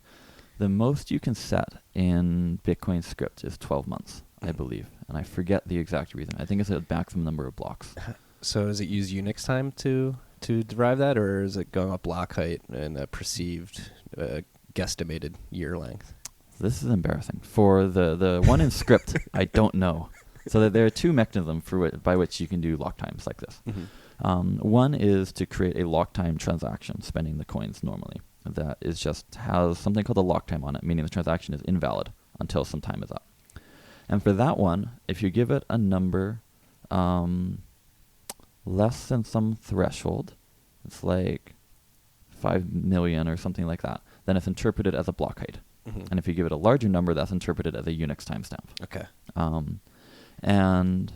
The most you can set in Bitcoin script is 12 months, I believe. And I forget the exact reason. I think it's a maximum number of blocks. So does it use Unix time to derive that, or is it going up block height and a perceived guesstimated year length? This is embarrassing. For the one in script, I don't know. So that there are two mechanisms by which you can do lock times like this. One is to create a lock time transaction, spending the coins normally. That is has something called a lock time on it, meaning the transaction is invalid until some time is up. And for that one, if you give it a number less than some threshold, it's like 5 million or something like that, then it's interpreted as a block height. And if you give it a larger number, that's interpreted as a Unix timestamp. Okay. And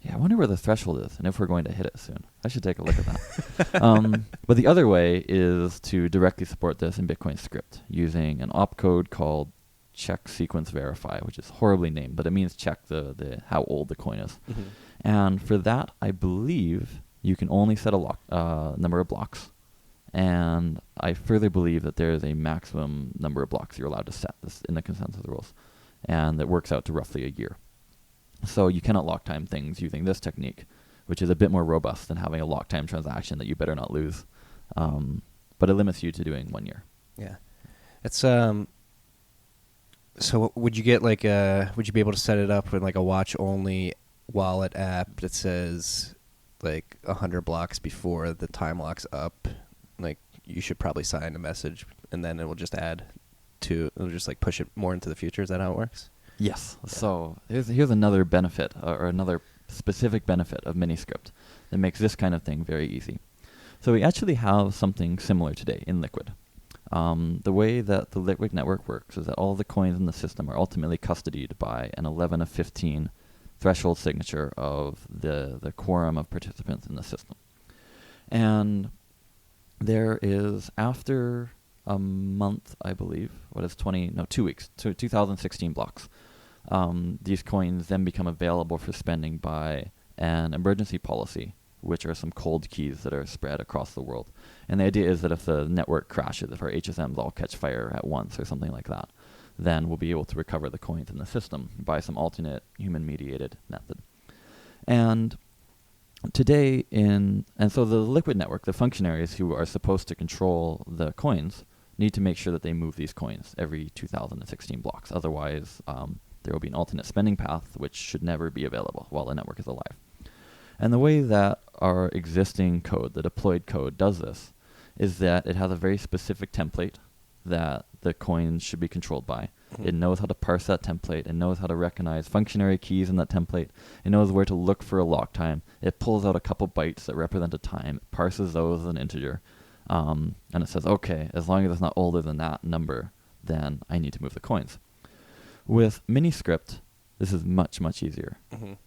yeah, I wonder where the threshold is and if we're going to hit it soon. I should take a look at that. But the other way is to directly support this in Bitcoin script using an opcode called check sequence verify, which is horribly named, but it means check the how old the coin is. And for that, I believe you can only set a number of blocks. And I further believe that there is a maximum number of blocks you're allowed to set this in the consensus rules. And that works out to roughly a year. So you cannot lock time things using this technique, which is a bit more robust than having a lock time transaction that you better not lose. But it limits you to doing 1 year. Yeah. It's so would you get would you be able to set it up with like a watch only wallet app that says like 100 blocks before the time lock's up? Like, you should probably sign a message and then it will just it'll just like push it more into the future. Is that how it works? Yes. Yeah. So here's another benefit or another specific benefit of MiniSketch that makes this kind of thing very easy. So we actually have something similar today in Liquid. The way that the Liquid network works is that all of the coins in the system are ultimately custodied by an 11 of 15 threshold signature of the quorum of participants in the system. And there is, after a month, I believe, 2 weeks, 2016 blocks, these coins then become available for spending by an emergency policy, which are some cold keys that are spread across the world. And the idea is that if the network crashes, if our HSMs all catch fire at once or something like that, then we'll be able to recover the coins in the system by some alternate human-mediated method. And today so the Liquid network, the functionaries who are supposed to control the coins, need to make sure that they move these coins every 2016 blocks. Otherwise, there will be an alternate spending path which should never be available while the network is alive. And the way that our existing code, the deployed code, does this is that it has a very specific template that the coins should be controlled by. It knows how to parse that template. It knows how to recognize functionary keys in that template. It knows where to look for a lock time. It pulls out a couple bytes that represent a time, parses those as an integer, and it says, okay, as long as it's not older than that number, then I need to move the coins. With MiniSketch, this is much, much easier.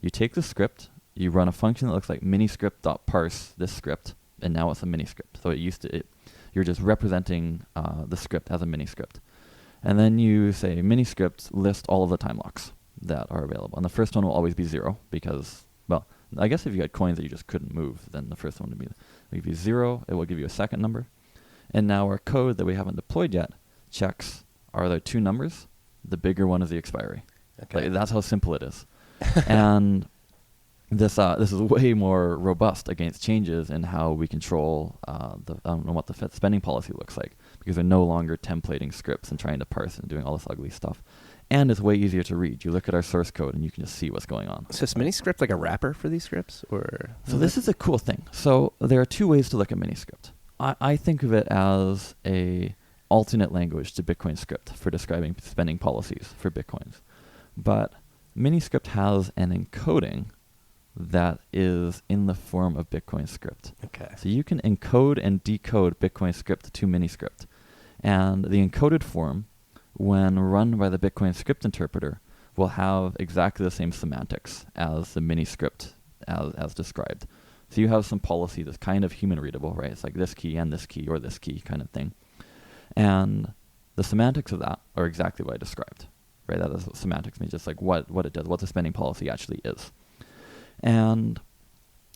You take the script, you run a function that looks like miniscript.parse this script, and now it's a MiniSketch. So it You're just representing the script as a mini-script. And then you say MiniSketch list all of the time locks that are available. And the first one will always be 0 because, well, I guess if you had coins that you just couldn't move, then the first one would give you 0. It will give you a second number. And now our code that we haven't deployed yet checks, are there 2 numbers? The bigger one is the expiry. Okay. Like, that's how simple it is. And this is way more robust against changes in how we control what the spending policy looks like, because they're no longer templating scripts and trying to parse and doing all this ugly stuff. And it's way easier to read. You look at our source code and you can just see what's going on. So is MiniSketch like a wrapper for these scripts, or? So this is a cool thing. So there are 2 ways to look at MiniSketch. I think of it as a alternate language to Bitcoin script for describing spending policies for Bitcoins. But MiniSketch has an encoding that is in the form of Bitcoin script. Okay. So you can encode and decode Bitcoin script to MiniSketch. And the encoded form, when run by the Bitcoin script interpreter, will have exactly the same semantics as the MiniSketch as described. So you have some policy that's kind of human readable, right? It's like this key and this key or this key kind of thing. And the semantics of that are exactly what I described, right? That is what semantics means, just like what it does, what the spending policy actually is. And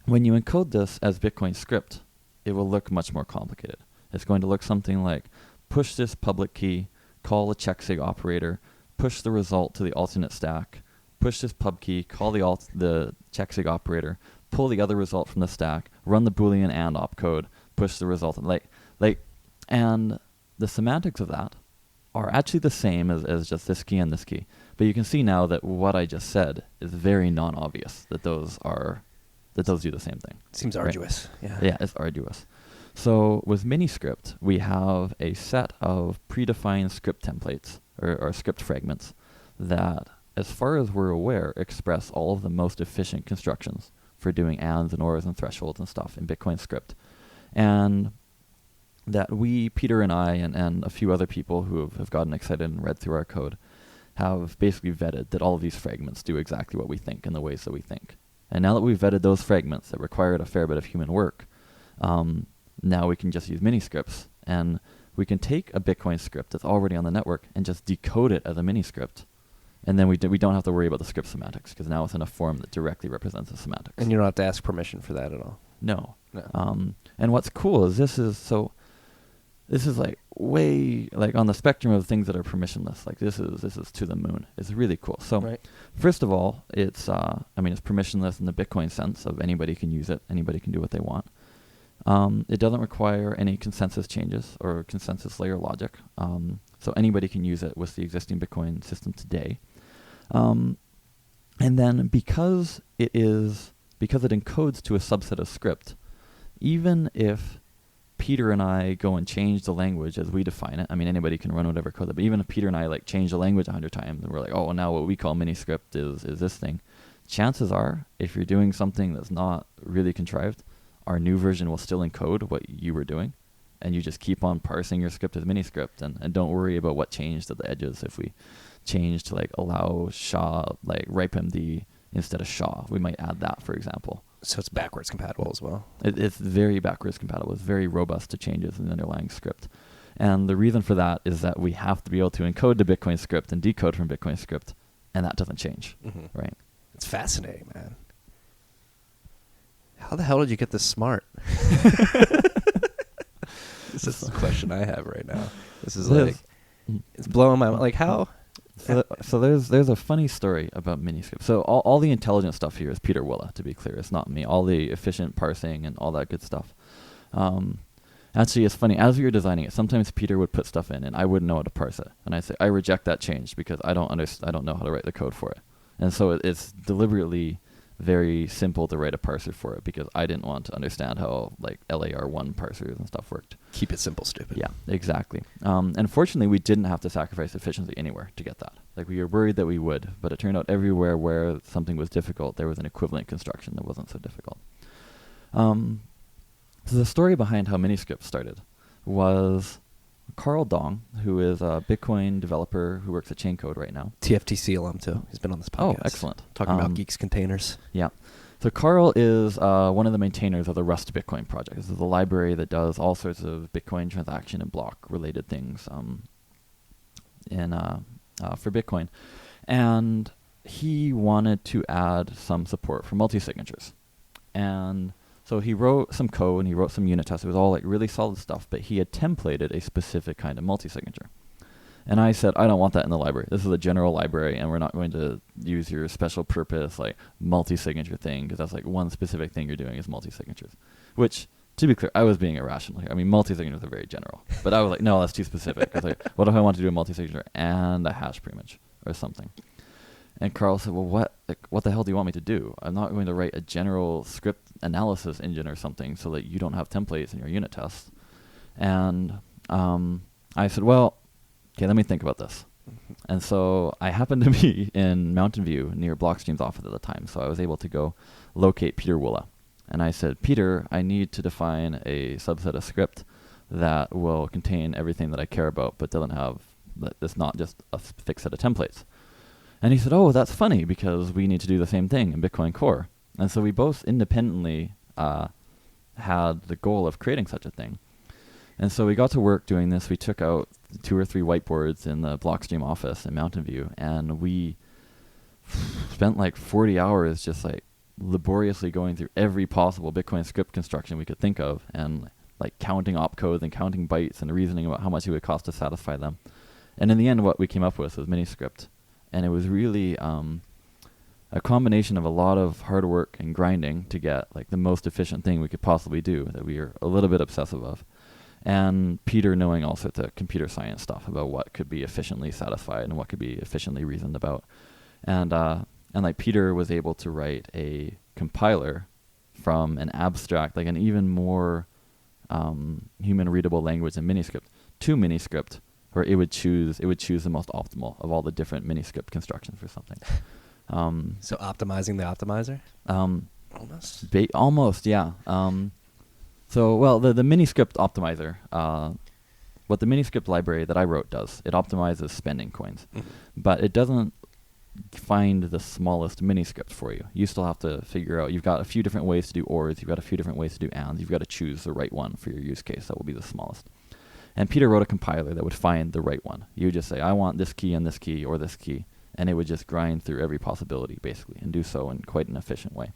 when you encode this as Bitcoin script, it will look much more complicated. It's going to look something like push this public key, call a checksig operator, push the result to the alternate stack, push this pub key, call the checksig operator, pull the other result from the stack, run the Boolean AND opcode, push the result, and the semantics of that are actually the same as just this key and this key. But you can see now that what I just said is very non-obvious, that those do the same thing. Seems right? arduous. Yeah. Yeah, it's arduous. So with MiniSketch, we have a set of predefined script templates or script fragments that, as far as we're aware, express all of the most efficient constructions for doing ands and ors and thresholds and stuff in Bitcoin script. And that we, Peter and I, and a few other people who have gotten excited and read through our code, have basically vetted that all of these fragments do exactly what we think in the ways that we think. And now that we've vetted those fragments that required a fair bit of human work, now we can just use MiniSketch, and we can take a Bitcoin script that's already on the network and just decode it as a MiniSketch. And then we don't have to worry about the script semantics, because now it's in a form that directly represents the semantics. And you don't have to ask permission for that at all. No. No. And what's cool is this is like way like on the spectrum of things that are permissionless. Like this is to the moon. It's really cool. So Right. First of all, it's it's permissionless in the Bitcoin sense of anybody can use it, anybody can do what they want. It doesn't require any consensus changes or consensus layer logic. So anybody can use it with the existing Bitcoin system today. And then because it encodes to a subset of script, even if Peter and I go and change the language as we define it, I mean, anybody can run whatever code, but even if Peter and I like change the language 100 times and we're like, oh, well, now what we call MiniSketch is this thing, chances are, if you're doing something that's not really contrived, our new version will still encode what you were doing, and you just keep on parsing your script as MiniSketch, and don't worry about what changed at the edges. If we change to like allow SHA, like RipeMD instead of SHA, we might add that, for example. So it's backwards compatible as well. It's very backwards compatible. It's very robust to changes in the underlying script. And the reason for that is that we have to be able to encode to Bitcoin script and decode from Bitcoin script, and that doesn't change, right? It's fascinating, man. How the hell did you get this smart? This is the question I have right now. This is like, it's blowing my mind. Like how? So there's a funny story about MiniSketch. So all the intelligent stuff here is Peter Willa, to be clear. It's not me. All the efficient parsing and all that good stuff. Actually, it's funny. As we were designing it, sometimes Peter would put stuff in, and I wouldn't know how to parse it. And I'd say, I reject that change because I don't know how to write the code for it. And so it's deliberately very simple to write a parser for it because I didn't want to understand how like LAR1 parsers and stuff worked. Keep it simple, stupid. Yeah, exactly. And fortunately, we didn't have to sacrifice efficiency anywhere to get that. Like we were worried that we would, but it turned out everywhere where something was difficult, there was an equivalent construction that wasn't so difficult. So the story behind how MiniSketch started was Carl Dong, who is a Bitcoin developer who works at Chaincode right now. TFTC alum too. He's been on this podcast. Oh, excellent. Talking about Geeks Containers. Yeah. So Carl is one of the maintainers of the Rust Bitcoin project. This is a library that does all sorts of Bitcoin transaction and block related things for Bitcoin. And he wanted to add some support for multi-signatures. And so he wrote some code and he wrote some unit tests. It was all like really solid stuff, but he had templated a specific kind of multi-signature. And I said, I don't want that in the library. This is a general library, and we're not going to use your special purpose, like, multi-signature thing, because that's, like, one specific thing you're doing is multi-signatures. Which, to be clear, I was being irrational here. I mean, multi-signatures are very general. But I was like, no, that's too specific. I was like, what if I want to do a multi-signature and a hash preimage or something? And Carl said, well, what the hell do you want me to do? I'm not going to write a general script analysis engine or something so that you don't have templates in your unit tests. And I said, well, okay, let me think about this. And so I happened to be in Mountain View near Blockstream's office at the time, so I was able to go locate Peter Woola. And I said, Peter, I need to define a subset of script that will contain everything that I care about, but doesn't have, that's not just a fixed set of templates. And he said, oh, that's funny, because we need to do the same thing in Bitcoin Core. And so we both independently had the goal of creating such a thing. And so we got to work doing this. We took out 2 or 3 whiteboards in the Blockstream office in Mountain View, and we spent like 40 hours just like laboriously going through every possible Bitcoin script construction we could think of, and like counting opcodes and counting bytes and reasoning about how much it would cost to satisfy them. And in the end, what we came up with was MiniSketch. And it was really a combination of a lot of hard work and grinding to get like the most efficient thing we could possibly do that we are a little bit obsessive of. And Peter knowing all sorts of computer science stuff about what could be efficiently satisfied and what could be efficiently reasoned about. And like Peter was able to write a compiler from an abstract, like an even more human readable language than MiniSketch to MiniSketch, where it would choose the most optimal of all the different MiniSketch constructions for something. So optimizing the optimizer? Almost? Almost, yeah. So, well, the MiniSketch optimizer, what the MiniSketch library that I wrote does, it optimizes spending coins. Mm-hmm. But it doesn't find the smallest MiniSketch for you. You still have to figure out, you've got a few different ways to do ORs, you've got a few different ways to do ANDs, you've got to choose the right one for your use case that will be the smallest. And Peter wrote a compiler that would find the right one. You would just say, I want this key and this key or this key, and it would just grind through every possibility, basically, and do so in quite an efficient way.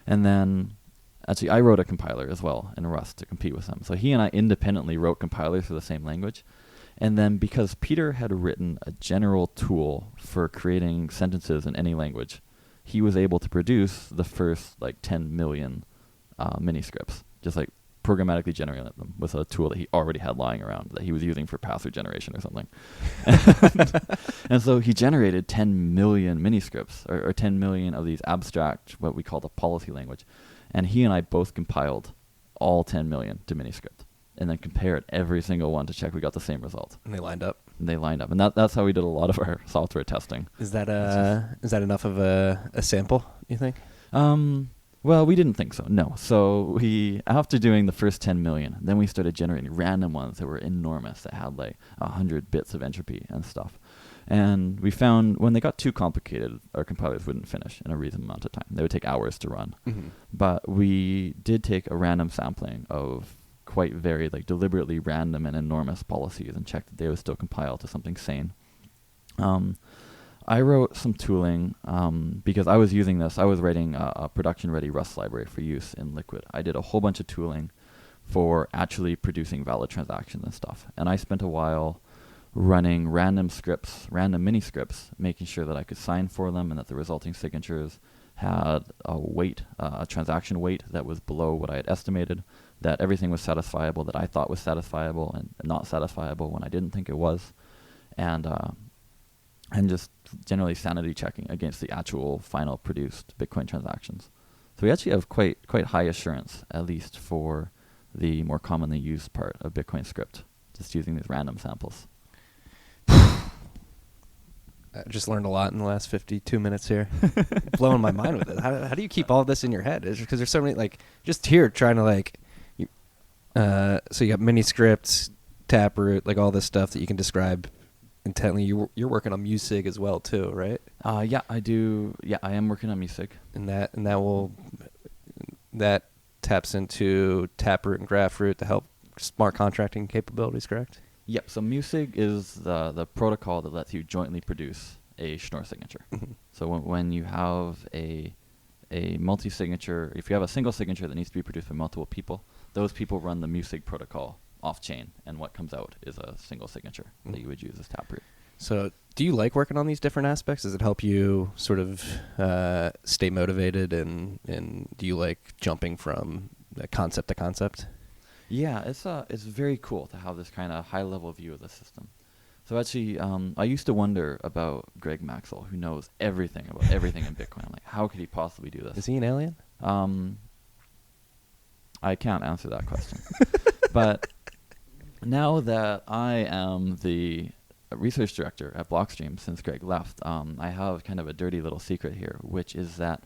And then actually, I wrote a compiler as well in Rust to compete with them. So he and I independently wrote compilers for the same language. And then because Peter had written a general tool for creating sentences in any language, he was able to produce the first like 10 million MiniSketches, just like programmatically generating them with a tool that he already had lying around that he was using for password generation or something. And so he generated 10 million MiniSketches, or 10 million of these abstract, what we call the policy language. And he and I both compiled all 10 million to MiniSketch and then compared every single one to check we got the same result. And they lined up? And they lined up. And that's how we did a lot of our software testing. Is that enough of a sample, you think? Well, we didn't think so, no. So after doing the first 10 million, then we started generating random ones that were enormous, that had like 100 bits of entropy and stuff. And we found when they got too complicated, our compilers wouldn't finish in a reasonable amount of time. They would take hours to run. Mm-hmm. But we did take a random sampling of quite very like deliberately random and enormous policies and checked that they would still compile to something sane. I wrote some tooling because I was using this. I was writing a production-ready Rust library for use in Liquid. I did a whole bunch of tooling for actually producing valid transactions and stuff. And I spent a while running random MiniSketches, making sure that I could sign for them and that the resulting signatures had a transaction weight that was below what I had estimated, that everything was satisfiable that I thought was satisfiable and not satisfiable when I didn't think it was, and just generally sanity checking against the actual final produced Bitcoin transactions. So we actually have quite high assurance, at least for the more commonly used part of Bitcoin script, just using these random samples. I just learned a lot in the last 52 minutes here. Blowing my mind with it. How do you keep all of this in your head? Because there's so many, like, just here trying to, like, so you got MiniSketch, Taproot, like all this stuff that you can describe intently. You're working on MuSig as well too, right? Yeah, I do. Yeah, I am working on MuSig. And that taps into Taproot and Graphroot to help smart contracting capabilities, correct? Yep. So MuSig is the protocol that lets you jointly produce a Schnorr signature. Mm-hmm. So when you have a multi-signature, if you have a single signature that needs to be produced by multiple people, those people run the MuSig protocol off-chain, and what comes out is a single signature that you would use as Taproot. So do you like working on these different aspects? Does it help you sort of stay motivated, and do you like jumping from concept to concept? Yeah, it's very cool to have this kind of high-level view of the system. So actually, I used to wonder about Greg Maxwell, who knows everything about everything in Bitcoin. I'm like, how could he possibly do this? Is he an alien? I can't answer that question. But now that I am the research director at Blockstream since Greg left, I have kind of a dirty little secret here, which is that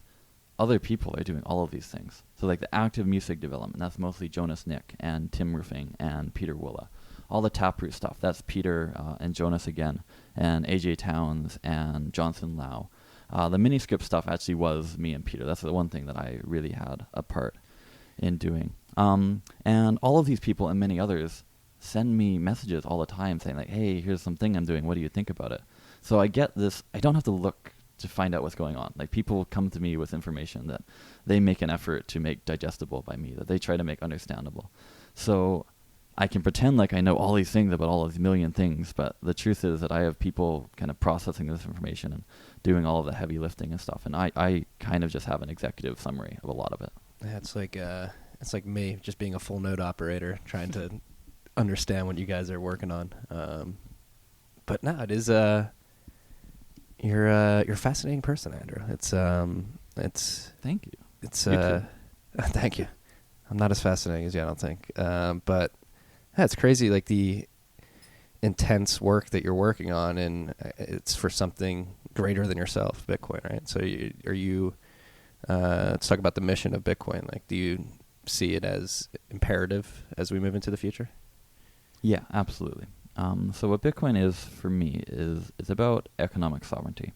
other people are doing all of these things. So like the active MuSig development, that's mostly Jonas Nick and Tim Roofing and Peter Willa. All the Taproot stuff, that's Peter and Jonas again, and AJ Towns and Johnson Lau. The MiniSketch stuff actually was me and Peter. That's the one thing that I really had a part in doing. And all of these people and many others send me messages all the time saying like, hey, here's something I'm doing. What do you think about it? So I get this. I don't have to look to find out what's going on. Like people come to me with information that they make an effort to make digestible by me, that they try to make understandable. So I can pretend like I know all these things about all of these million things, but the truth is that I have people kind of processing this information and doing all of the heavy lifting and stuff. And I kind of just have an executive summary of a lot of it. Yeah, it's like me just being a full node operator trying to understand what you guys are working on. But no, it is you're a fascinating person, Andrew. It's Thank you. It's You too. thank you. I'm not as fascinating as you, I don't think. But yeah, it's crazy, like the intense work that you're working on, and it's for something greater than yourself, Bitcoin, right? So let's talk about the mission of Bitcoin. Like, do you see it as imperative as we move into the future? Yeah, absolutely. So what Bitcoin is for me is it's about economic sovereignty.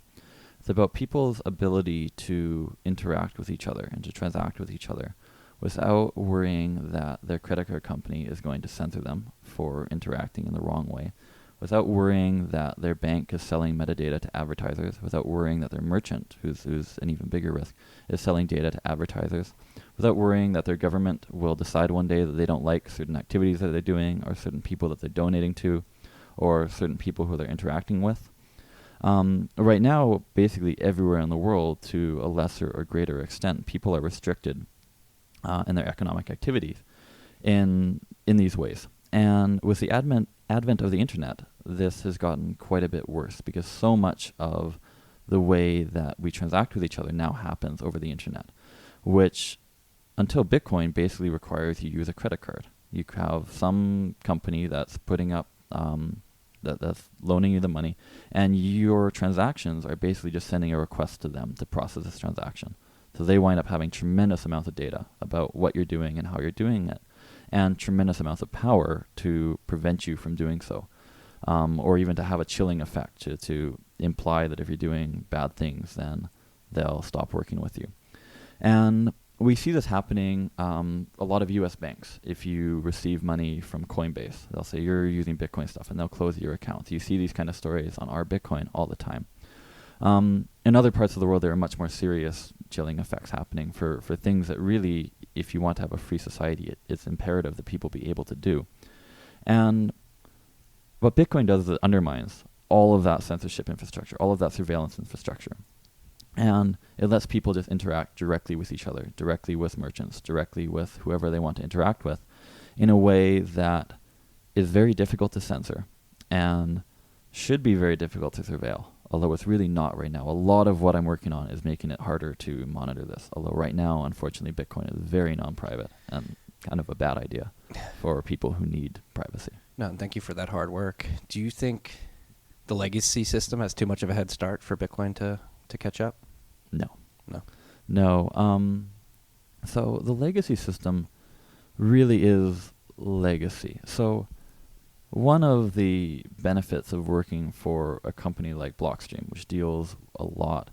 It's about people's ability to interact with each other and to transact with each other without worrying that their credit card company is going to censor them for interacting in the wrong way, without worrying that their bank is selling metadata to advertisers, without worrying that their merchant, who's an even bigger risk, is selling data to advertisers, without worrying that their government will decide one day that they don't like certain activities that they're doing or certain people that they're donating to or certain people who they're interacting with. Right now, basically everywhere in the world, to a lesser or greater extent, people are restricted in their economic activities in these ways. And with the advent of the internet, this has gotten quite a bit worse because so much of the way that we transact with each other now happens over the internet, which until Bitcoin basically requires you use a credit card. You have some company that's putting up, that's loaning you the money, and your transactions are basically just sending a request to them to process this transaction. So they wind up having tremendous amounts of data about what you're doing and how you're doing it, and tremendous amounts of power to prevent you from doing so, or even to have a chilling effect to imply that if you're doing bad things, then they'll stop working with you. And we see this happening a lot of U.S. banks. If you receive money from Coinbase, they'll say you're using Bitcoin stuff, and they'll close your account. You see these kind of stories on our Bitcoin all the time. In other parts of the world, there are much more serious chilling effects happening for things that really, if you want to have a free society, it's imperative that people be able to do. And what Bitcoin does is it undermines all of that censorship infrastructure, all of that surveillance infrastructure. And it lets people just interact directly with each other, directly with merchants, directly with whoever they want to interact with, in a way that is very difficult to censor and should be very difficult to surveil, although it's really not right now. A lot of what I'm working on is making it harder to monitor this, although right now, unfortunately, Bitcoin is very non-private and kind of a bad idea for people who need privacy. No, and thank you for that hard work. Do you think the legacy system has too much of a head start for Bitcoin to catch up? No. So the legacy system really is legacy. So one of the benefits of working for a company like Blockstream, which deals a lot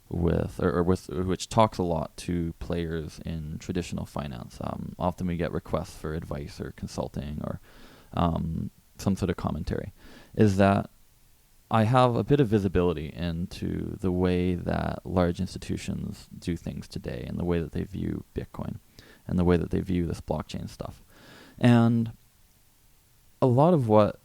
with, which talks a lot to players in traditional finance. Often we get requests for advice or consulting or some sort of commentary, is that I have a bit of visibility into the way that large institutions do things today and the way that they view Bitcoin and the way that they view this blockchain stuff. And a lot of what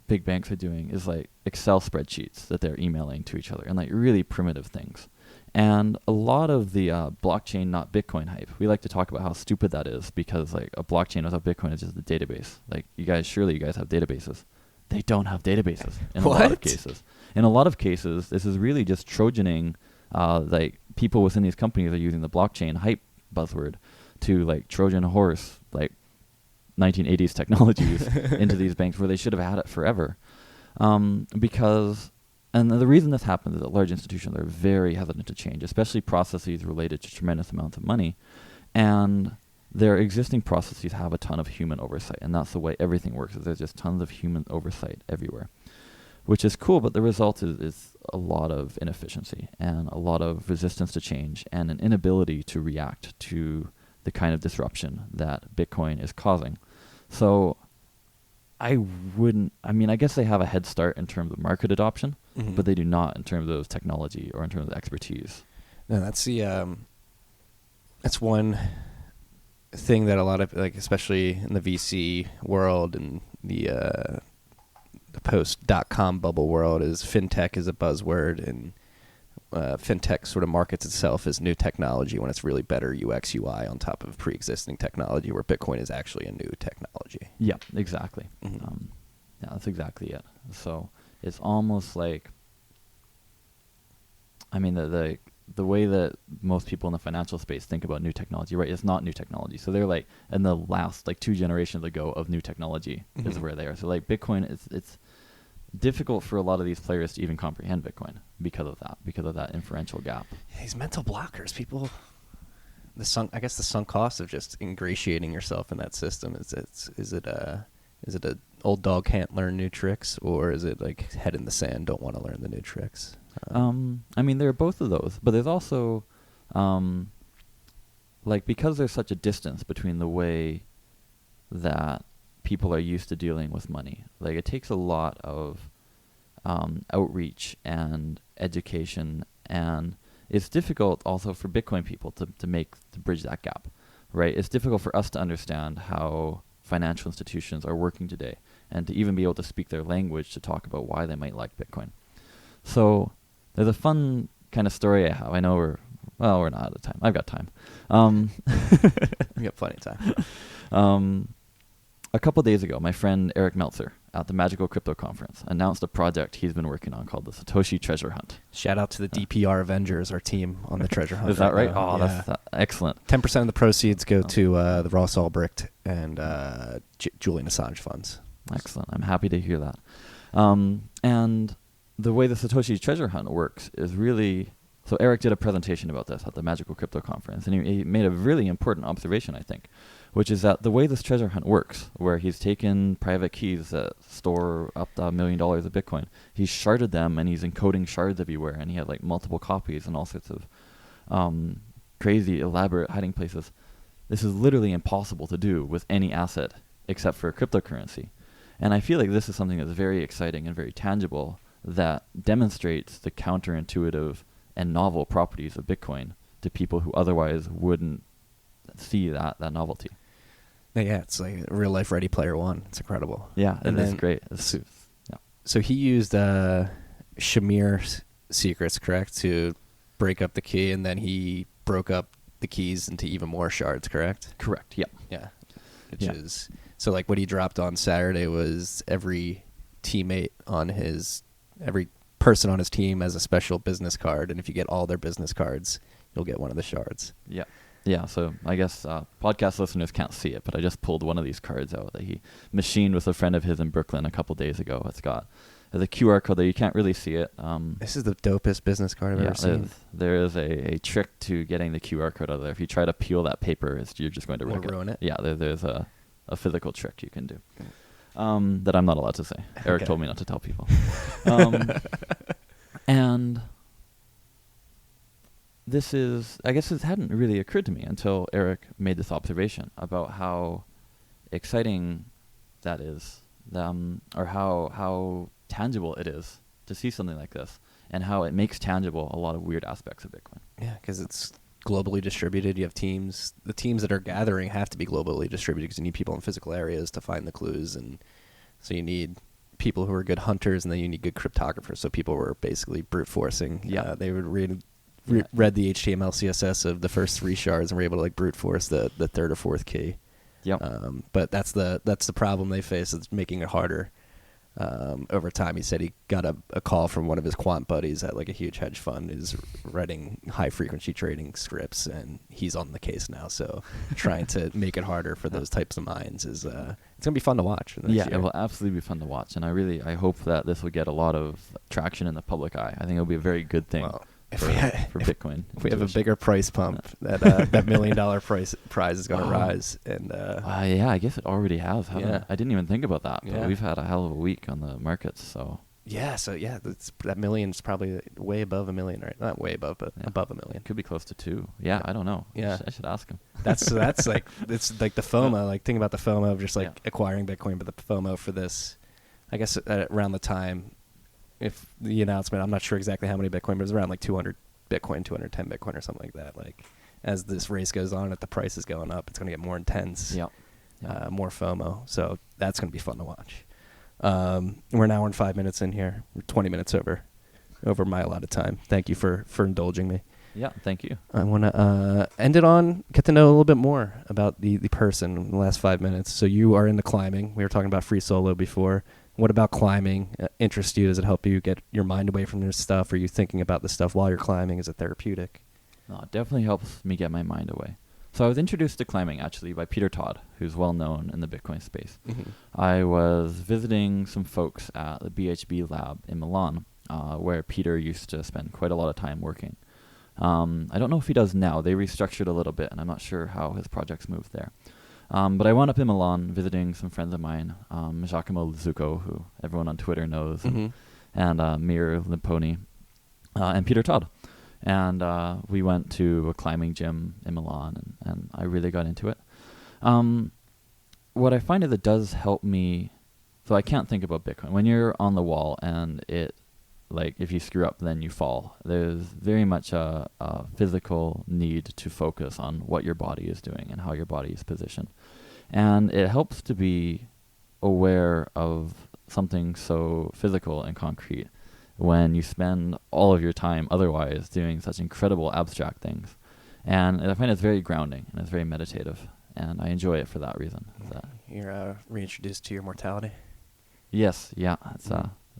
big banks are doing is like Excel spreadsheets that they're emailing to each other and like really primitive things. And a lot of the blockchain, not Bitcoin hype, we like to talk about how stupid that is because like a blockchain without Bitcoin is just a database. Like surely you guys have databases. They don't have databases in a lot of cases. In a lot of cases, this is really just Trojaning, like people within these companies are using the blockchain hype buzzword to like Trojan horse, like 1980s technologies into these banks where they should have had it forever. Because, and the reason this happens is that large institutions are very hesitant to change, especially processes related to tremendous amounts of money. And their existing processes have a ton of human oversight, and that's the way everything works, is there's just tons of human oversight everywhere, which is cool, but the result is a lot of inefficiency and a lot of resistance to change and an inability to react to the kind of disruption that Bitcoin is causing. So I guess they have a head start in terms of market adoption, but they do not in terms of technology or in terms of expertise. No, that's one thing that a lot of, like, especially in the VC world and the post-dot-com bubble world, is fintech is a buzzword, and fintech sort of markets itself as new technology when it's really better UX UI on top of pre-existing technology, where Bitcoin is actually a new technology. Yeah, exactly. Yeah, that's exactly it. So it's almost like, I mean, the way that most people in the financial space think about new technology, right? It's not new technology. So they're like in the last like 2 generations ago of new technology is where they are. So like Bitcoin, it's difficult for a lot of these players to even comprehend Bitcoin because of that inferential gap. Yeah, these mental blockers, people. The sunk cost of just ingratiating yourself in that system is it a old dog can't learn new tricks, or is it like head in the sand, don't want to learn the new tricks? I mean, there are both of those, but there's also like, because there's such a distance between the way that people are used to dealing with money, like it takes a lot of outreach and education, and it's difficult also for Bitcoin people to bridge that gap, right? It's difficult for us to understand how financial institutions are working today and to even be able to speak their language to talk about why they might like Bitcoin. So there's a fun kind of story I have. I know we're not out of time. I've got time. We got plenty of time. A couple days ago, my friend Eric Meltzer at the Magical Crypto Conference announced a project he's been working on called the Satoshi Treasure Hunt. Shout out to the DPR Avengers, our team on the treasure hunt. Is that right? Now. Oh, yeah. That's excellent. 10% of the proceeds go to the Ross Ulbricht and Julian Assange funds. Excellent. I'm happy to hear that. And the way the Satoshi Treasure Hunt works is really... So Eric did a presentation about this at the Magical Crypto Conference, and he made a really important observation, I think, which is that the way this treasure hunt works, where he's taken private keys that store up to $1 million of Bitcoin, he's sharded them, and he's encoding shards everywhere, and he had like multiple copies and all sorts of crazy, elaborate hiding places. This is literally impossible to do with any asset except for cryptocurrency. And I feel like this is something that's very exciting and very tangible that demonstrates the counterintuitive and novel properties of Bitcoin to people who otherwise wouldn't see that novelty. Yeah, it's like real life Ready Player One. It's incredible. Yeah, and it's great. So he used Shamir secrets, correct, to break up the key, and then he broke up the keys into even more shards, correct? Correct, yeah. Yeah. Which is, so like what he dropped on Saturday was every person on his team has a special business card, and if you get all their business cards, you'll get one of the shards. Yeah. Yeah, so I guess podcast listeners can't see it, but I just pulled one of these cards out that he machined with a friend of his in Brooklyn a couple days ago. It's got the QR code there. You can't really see it. This is the dopest business card I've ever seen. There is a trick to getting the QR code out of there. If you try to peel that paper, you're just going to ruin it. Yeah, there's a physical trick you can do. that I'm not allowed to say. Eric Okay. told me not to tell people. And this is, I guess this hadn't really occurred to me until Eric made this observation about how exciting that is, or how tangible it is to see something like this, and how it makes tangible a lot of weird aspects of Bitcoin. Yeah, because it's globally distributed. You have teams. The teams that are gathering have to be globally distributed because you need people in physical areas to find the clues, and so you need people who are good hunters, and then you need good cryptographers. So people were basically brute forcing. Yeah. They would read the HTML, CSS of the first 3 shards and were able to like brute force the third or fourth key. Yep. But that's the problem they face. It's making it harder. Over time, he said he got a call from one of his quant buddies at like a huge hedge fund who's writing high frequency trading scripts, and he's on the case now. So trying to make it harder for those types of minds is it's gonna be fun to watch. In the next year. It will absolutely be fun to watch, and I hope that this will get a lot of traction in the public eye. I think it'll be a very good thing. Well, for Bitcoin. If we have a bigger price pump, that $1 million prize is going to rise. And yeah, I guess it already has. Hasn't it? I didn't even think about that. But Yeah. we've had a hell of a week on the markets. So that million's probably way above $1 million, right? Not way above, but above $1 million. it could be close to 2. Yeah, I don't know. Yeah. I should ask him. That's like it's like the FOMO. Like think about the FOMO of just like Yeah. acquiring Bitcoin, but the FOMO for this, I guess around the time, if the announcement, I'm not sure exactly how many Bitcoin, but it was around like 200 Bitcoin, 210 Bitcoin or something like that. Like as this race goes on, if the price is going up, it's going to get more intense. Yeah. More FOMO. So that's going to be fun to watch. We're an hour and 5 minutes in here. We're 20 minutes over my allotted time. Thank you for indulging me. Yeah, thank you. I want to end it on, get to know a little bit more about the person in the last 5 minutes. So you are into climbing. We were talking about free solo before. What about climbing interests you? Does it help you get your mind away from this stuff? Are you thinking about this stuff while you're climbing? Is it therapeutic? No, it definitely helps me get my mind away. So I was introduced to climbing, actually, by Peter Todd, who's well known in the Bitcoin space. Mm-hmm. I was visiting some folks at the BHB lab in Milan, where Peter used to spend quite a lot of time working. I don't know if he does now. They restructured a little bit, and I'm not sure how his projects moved there. But I wound up in Milan visiting some friends of mine, Giacomo Zucco, who everyone on Twitter knows, Mm-hmm. and Mir Limponi, and Peter Todd. And we went to a climbing gym in Milan, and I really got into it. What I find is it does help me, so I can't think about Bitcoin. When you're on the wall and like if you screw up, then you fall. There's very much a physical need to focus on what your body is doing and how your body is positioned. And it helps to be aware of something so physical and concrete when you spend all of your time otherwise doing such incredible abstract things. And I find it's very grounding and it's very meditative. And I enjoy it for that reason. You're reintroduced to your mortality? Yes, yeah.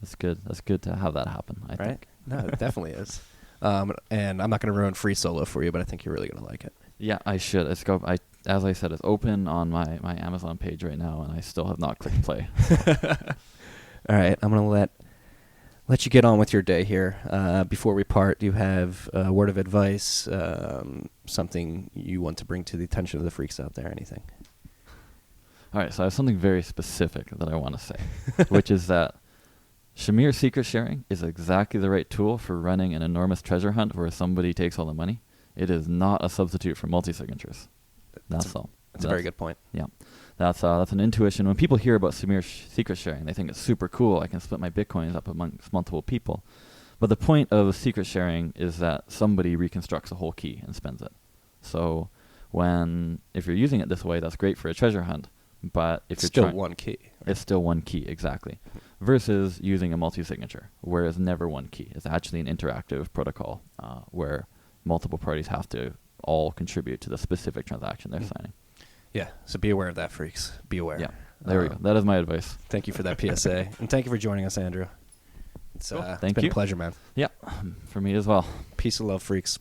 It's good. That's good to have that happen, I think. No, it definitely is. And I'm not going to ruin free solo for you, but I think you're really going to like it. Yeah, I should. As I said, it's open on my Amazon page right now, and I still have not clicked play. All right, I'm going to let you get on with your day here. Before we part, do you have a word of advice, something you want to bring to the attention of the freaks out there, anything? All right, so I have something very specific that I want to say, which is that Shamir secret sharing is exactly the right tool for running an enormous treasure hunt where somebody takes all the money. It is not a substitute for multi-signatures. That's all. That's a very good point. Yeah. That's an intuition. When people hear about Samir secret sharing, they think it's super cool. I can split my Bitcoins up amongst multiple people. But the point of secret sharing is that somebody reconstructs a whole key and spends it. So if you're using it this way, that's great for a treasure hunt. But if you're still one key. Right? It's still one key, exactly. Versus using a multi-signature, where it's never one key. It's actually an interactive protocol where multiple parties have to all contribute to the specific transaction they're signing. Yeah, so be aware of that, freaks. Be aware. Yeah, there we go. That is my advice. Thank you for that PSA. And thank you for joining us, Andrew. It's Cool. it's Thank been you. a pleasure, man. Yeah, for me as well. Peace and love, freaks.